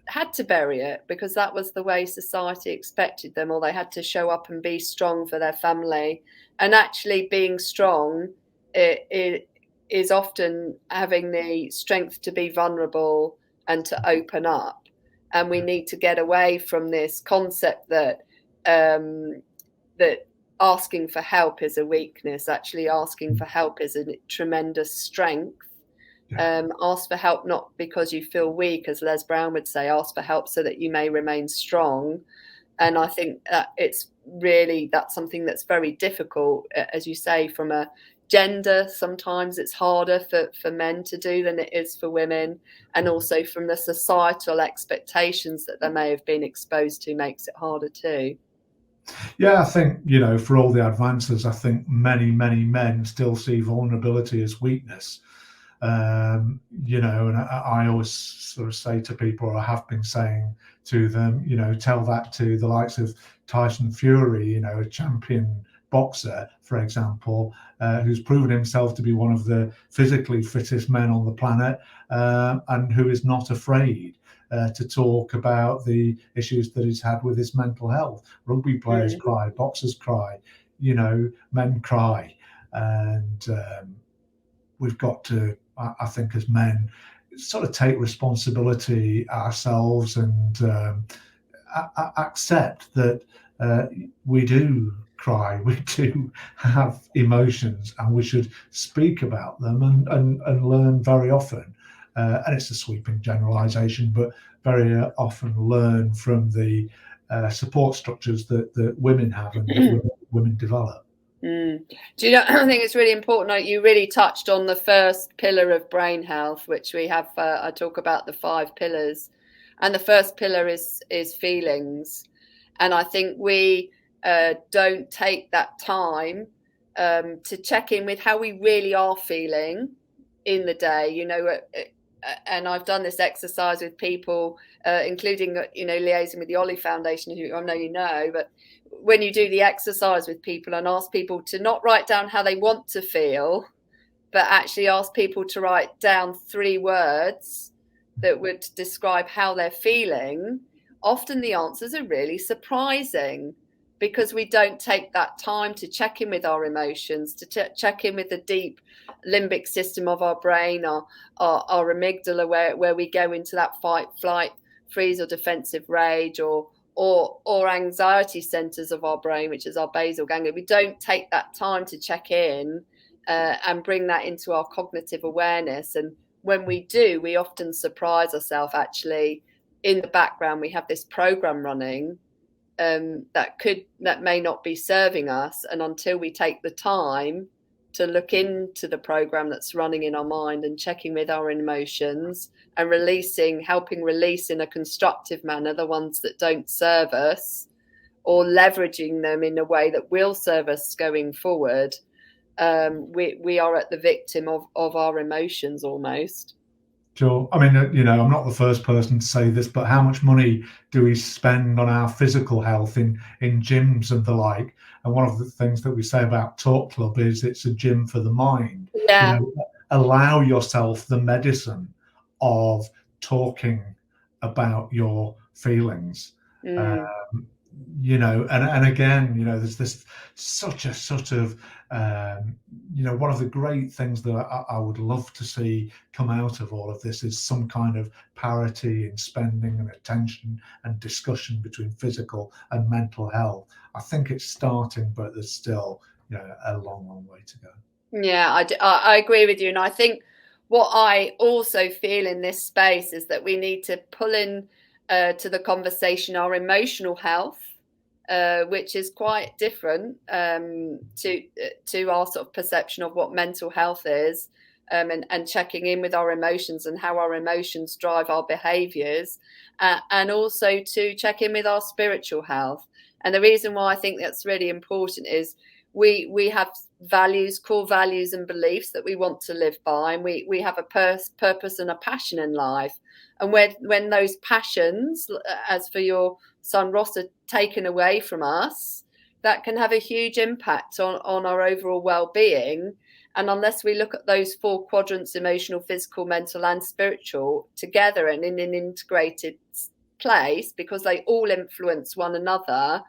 had to bury it because that was the way society expected them, or they had to show up and be strong for their family. And actually being strong, it is often having the strength to be vulnerable and to open up. And we need to get away from this concept that that asking for help is a weakness. Actually, asking for help is a tremendous strength. Ask for help not because you feel weak, as Les Brown would say. Ask for help so that you may remain strong. And I think that that's something that's very difficult, as you say, from a gender. Sometimes it's harder for men to do than it is for women, and also from the societal expectations that they may have been exposed to makes it harder too. Yeah, I think, for all the advances, I think many men still see vulnerability as weakness. And I always sort of say to people, or I have been saying to them, tell that to the likes of Tyson Fury, a champion boxer, for example, who's proven himself to be one of the physically fittest men on the planet, and who is not afraid to talk about the issues that he's had with his mental health. Rugby players cry, boxers cry, men cry. And we've got to, I think, as men, sort of take responsibility ourselves and accept that we do cry, we do have emotions, and we should speak about them and learn very often. And it's a sweeping generalization, but very often learn from the support structures that women have and that women develop. Do you know, I think it's really important. You really touched on the first pillar of brain health, which we have. I talk about the 5 pillars, and the first pillar is feelings. And I think we don't take that time to check in with how we really are feeling in the day. And I've done this exercise with people, including liaising with the Ollie Foundation, who I know you know, but when you do the exercise with people and ask people to not write down how they want to feel, but actually ask people to write down 3 words that would describe how they're feeling, often the answers are really surprising, because we don't take that time to check in with our emotions, to check in with the deep limbic system of our brain, our amygdala, where we go into that fight, flight, freeze, or defensive rage, or anxiety centers of our brain, which is our basal ganglia. We don't take that time to check in and bring that into our cognitive awareness. And when we do, we often surprise ourselves. Actually, in the background, we have this program running that may not be serving us. And until we take the time to look into the program that's running in our mind and checking with our emotions and helping release in a constructive manner the ones that don't serve us, or leveraging them in a way that will serve us going forward, we are at the victim of our emotions almost. Sure. I mean, I'm not the first person to say this, but how much money do we spend on our physical health in gyms and the like? And one of the things that we say about Talk Club is it's a gym for the mind. Yeah. Allow yourself the medicine of talking about your feelings. And again, there's this such a sort of one of the great things that I would love to see come out of all of this is some kind of parity in spending and attention and discussion between physical and mental health. I think it's starting, but there's still a long way to go. Yeah, I agree with you. And I think what I also feel in this space is that we need to pull in to the conversation our emotional health, which is quite different to our sort of perception of what mental health is, and checking in with our emotions and how our emotions drive our behaviours, and also to check in with our spiritual health. And the reason why I think that's really important is we have values, core values and beliefs that we want to live by, and we have a purpose and a passion in life. And when those passions, as for your son Ross, are taken away from us, that can have a huge impact on our overall well-being. And unless we look at those 4 quadrants, emotional, physical, mental and spiritual, together and in an integrated place, because they all influence one another,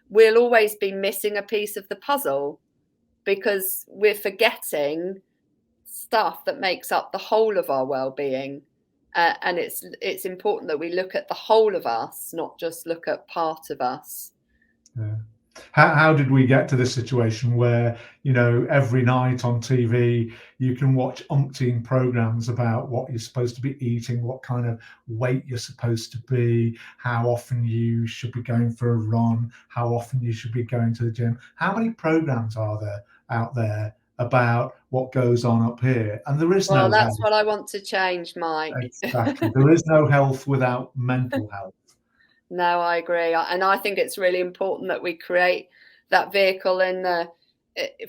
we'll always be missing a piece of the puzzle, because we're forgetting stuff that makes up the whole of our well-being. And it's important that we look at the whole of us, not just look at part of us. Yeah. How did we get to this situation where, you know, every night on TV you can watch umpteen programs about what you're supposed to be eating, what kind of weight you're supposed to be, how often you should be going for a run, how often you should be going to the gym? How many programs are there out there about what goes on up here? And there is Well, no that's health. what I want to change, Mike. Exactly. There is no health without mental health. No, I agree. And I think it's really important that we create that vehicle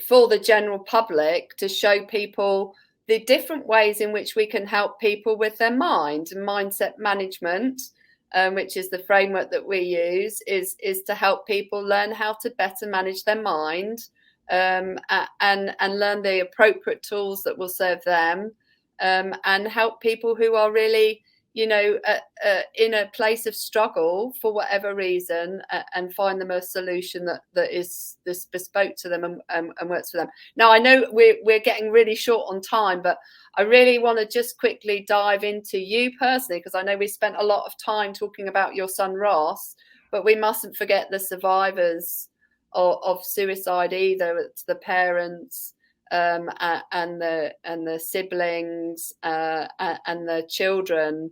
for the general public, to show people the different ways in which we can help people with their mind. And mindset management, which is the framework that we use, is to help people learn how to better manage their mind, and learn the appropriate tools that will serve them, and help people who are really, you know, in a place of struggle for whatever reason, and find them a solution that is this bespoke to them and works for them. Now, I know we're getting really short on time, but I really want to just quickly dive into you personally, because I know we spent a lot of time talking about your son Ross, but we mustn't forget the survivors of suicide either. It's the parents, and the siblings, and the children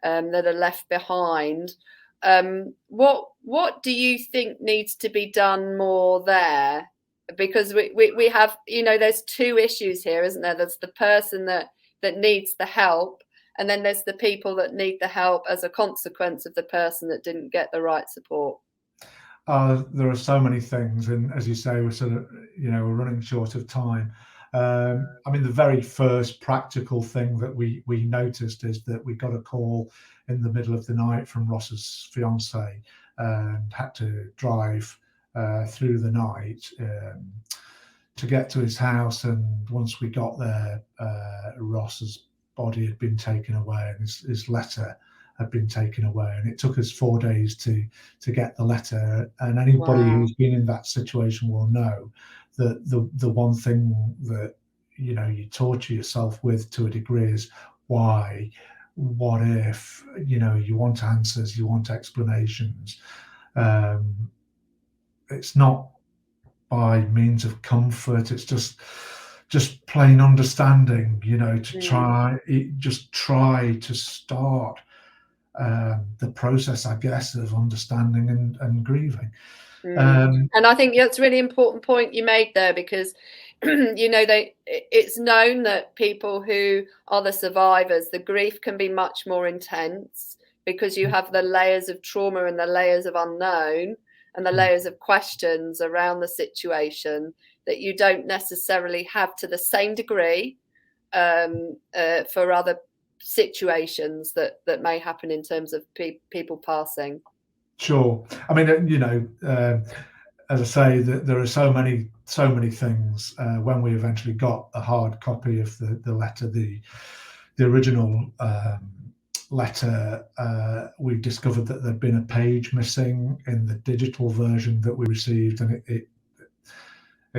that are left behind. What do you think needs to be done more there? Because we have, you know, there's 2 issues here, isn't there? There's the person that needs the help, and then there's the people that need the help as a consequence of the person that didn't get the right support. There are so many things, and as you say, we're sort of, you know, we're running short of time. I mean, the very first practical thing that we noticed is that we got a call in the middle of the night from Ross's fiancée, and had to drive through the night to get to his house. And once we got there, Ross's body had been taken away, and his letter had been taken away, and it took us 4 days to get the letter. And anybody Wow. who's been in that situation will know that the one thing that, you know, you torture yourself with to a degree is why, what if, you know, you want answers, you want explanations. It's not by means of comfort, it's just plain understanding, you know, to try to start the process, I guess, of understanding and grieving. And I think that's a really important point you made there, because you know, it's known that people who are the survivors, the grief can be much more intense, because you have the layers of trauma and the layers of unknown and the layers of questions around the situation that you don't necessarily have to the same degree for other situations that may happen in terms of people passing. Sure. I mean, you know, as I say, there are so many things. When we eventually got a hard copy of the letter, the original letter, we discovered that there'd been a page missing in the digital version that we received, and it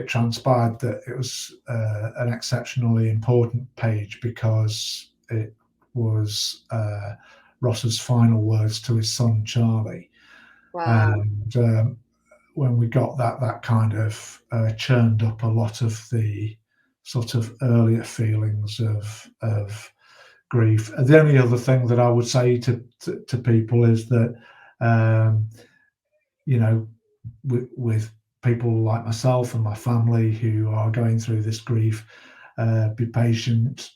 transpired that it was an exceptionally important page, because it was Ross's final words to his son Charlie. Wow. And when we got that kind of churned up a lot of the sort of earlier feelings of grief. The only other thing that I would say to people is that, you know, with people like myself and my family who are going through this grief, be patient.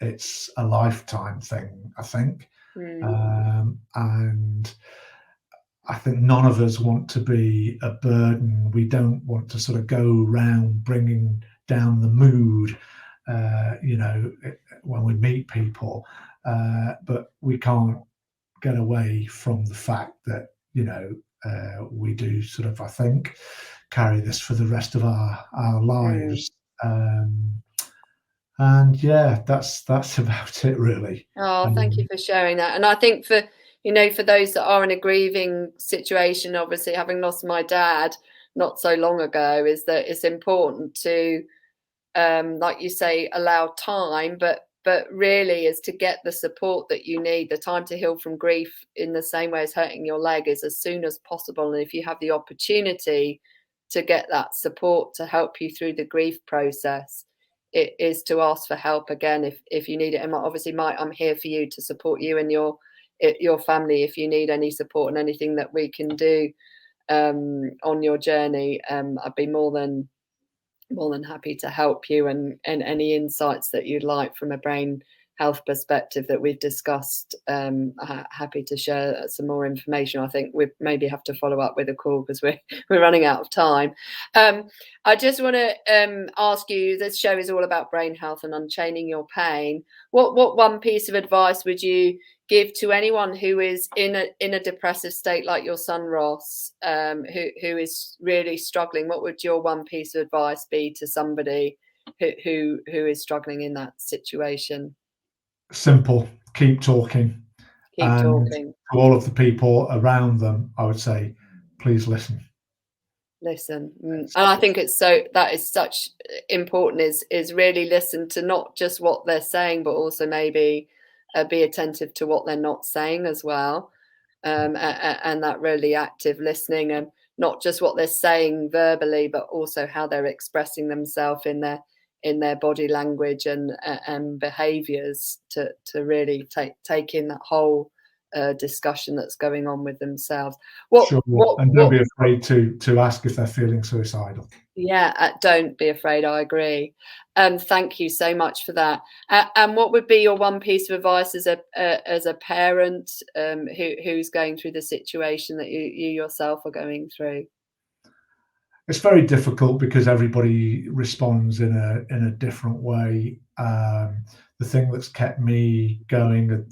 It's a lifetime thing, I think. And I think none of us want to be a burden. We don't want to sort of go around bringing down the mood, when we meet people. But we can't get away from the fact that, we do sort of, I think, carry this for the rest of our lives. And yeah, that's about it, really. Oh, thank you for sharing that. And I think for those that are in a grieving situation, obviously having lost my dad not so long ago, is that it's important to, like you say, allow time, but really is to get the support that you need. The time to heal from grief, in the same way as hurting your leg, is as soon as possible. And if you have the opportunity to get that support to help you through the grief process, it is to ask for help again if you need it. And obviously, I'm here for you to support you and your family if you need any support, and anything that we can do on your journey. I'd be more than happy to help you, and any insights that you'd like from a brain health perspective that we've discussed. Happy to share some more information. I think we maybe have to follow up with a call because we're running out of time. I just want to ask you, this show is all about brain health and unchaining your pain. What one piece of advice would you give to anyone who is in a depressive state, like your son Ross, who is really struggling? What would your one piece of advice be to somebody who is struggling in that situation? Simple. Keep talking. Keep talking. To all of the people around them, I would say, please listen. Listen. And I think that is such important, is really listen to not just what they're saying, but also maybe be attentive to what they're not saying as well. And that really active listening, and not just what they're saying verbally, but also how they're expressing themselves in their body language and behaviours, to really take in that whole discussion that's going on with themselves. And don't be afraid to ask if they're feeling suicidal. Yeah, don't be afraid. I agree. Thank you so much for that. And what would be your one piece of advice as a parent who's going through the situation that you yourself are going through? It's very difficult because everybody responds in a different way. The thing that's kept me going,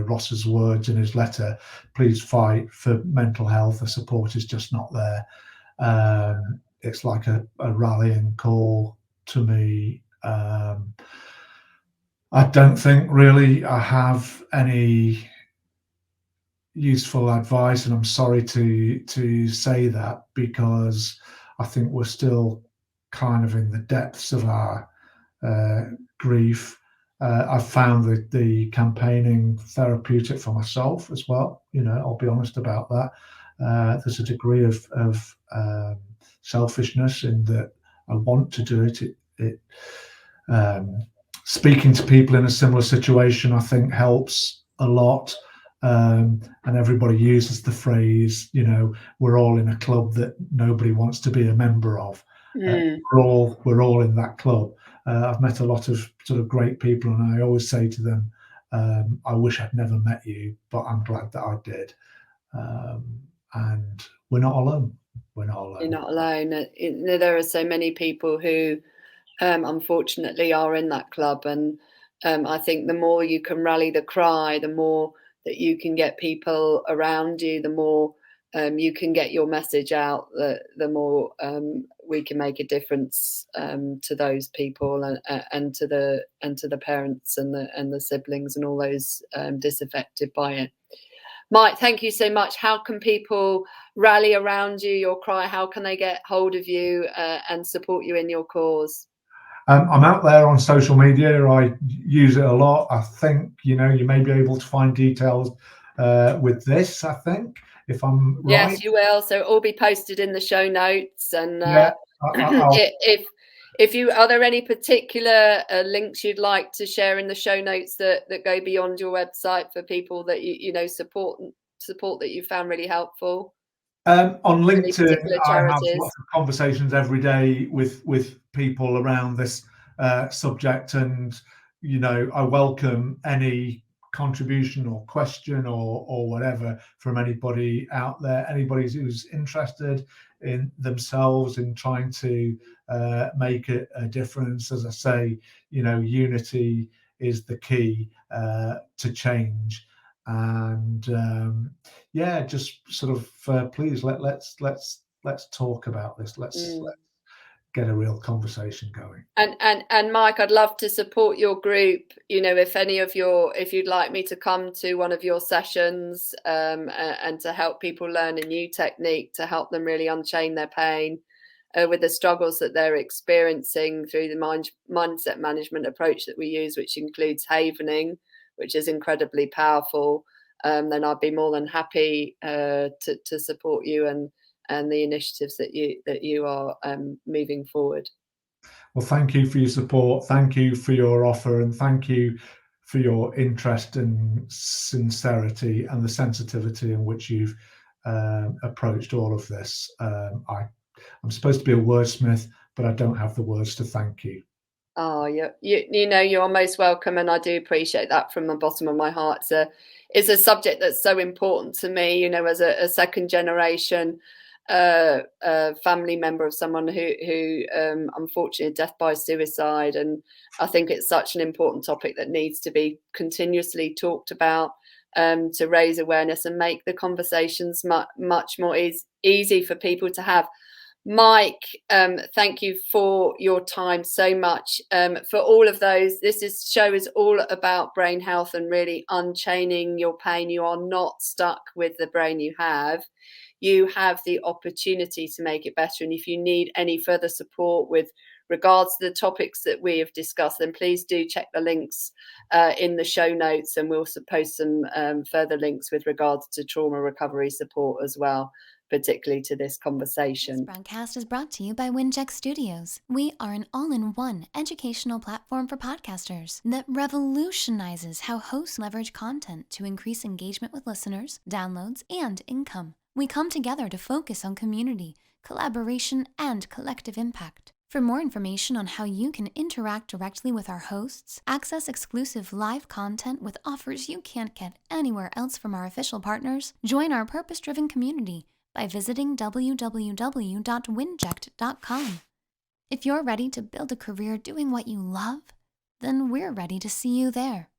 Ross's words in his letter, please fight for mental health. The support is just not there. It's like a rallying call to me. I don't think really I have any useful advice, and I'm sorry to say that, because I think we're still kind of in the depths of our grief. I've found the campaigning therapeutic for myself as well. I'll be honest about that. There's a degree of selfishness in that I want to do it. Speaking to people in a similar situation, I think, helps a lot. And everybody uses the phrase, we're all in a club that nobody wants to be a member of. We're all in that club. I've met a lot of sort of great people, and I always say to them, I wish I'd never met you, but I'm glad that I did. And we're not alone. We're not alone. You're not alone. There are so many people who, unfortunately, are in that club, and I think the more you can rally the cry, the more that you can get people around you, the more you can get your message out, the more we can make a difference to those people and to the parents and the siblings and all those disaffected by it. Mike, thank you so much. How can people rally around you, your cry? How can they get hold of you and support you in your cause? I'm out there on social media. I use it a lot. I think, you may be able to find details with this, I think, if I'm right. Yes, you will. So it'll all be posted in the show notes. And if you, are there any particular links you'd like to share in the show notes that go beyond your website for people that support that you found really helpful? On LinkedIn, I have lots of conversations every day with people around this subject, and I welcome any contribution or question or whatever from anybody out there, anybody who's interested in themselves in trying to make a difference. As I say, unity is the key to change. And just sort of please let's talk about this. Let's get a real conversation going. And Mike, I'd love to support your group. If you'd like me to come to one of your sessions and to help people learn a new technique to help them really unchain their pain with the struggles that they're experiencing through the mindset management approach that we use, which includes havening, which is incredibly powerful, then I'd be more than happy to support you and the initiatives that you are moving forward. Well, thank you for your support. Thank you for your offer, and thank you for your interest and sincerity and the sensitivity in which you've approached all of this. I'm supposed to be a wordsmith, but I don't have the words to thank you. Oh, you're most welcome, and I do appreciate that from the bottom of my heart. It's a subject that's so important to me, as a second generation family member of someone who unfortunately death by suicide, and I think it's such an important topic that needs to be continuously talked about to raise awareness and make the conversations much more easy for people to have. Mike, thank you for your time so much. For all of those, this show is all about brain health and really unchaining your pain. You are not stuck with the brain you have. You have the opportunity to make it better. And if you need any further support with regards to the topics that we have discussed, then please do check the links in the show notes, and we'll post some further links with regards to trauma recovery support as well, particularly to this conversation. This broadcast is brought to you by WINJECT Studios. We are an all-in-one educational platform for podcasters that revolutionizes how hosts leverage content to increase engagement with listeners, downloads, and income. We come together to focus on community, collaboration, and collective impact. For more information on how you can interact directly with our hosts, access exclusive live content with offers you can't get anywhere else from our official partners, join our purpose-driven community by visiting www.winject.com. If you're ready to build a career doing what you love, then we're ready to see you there.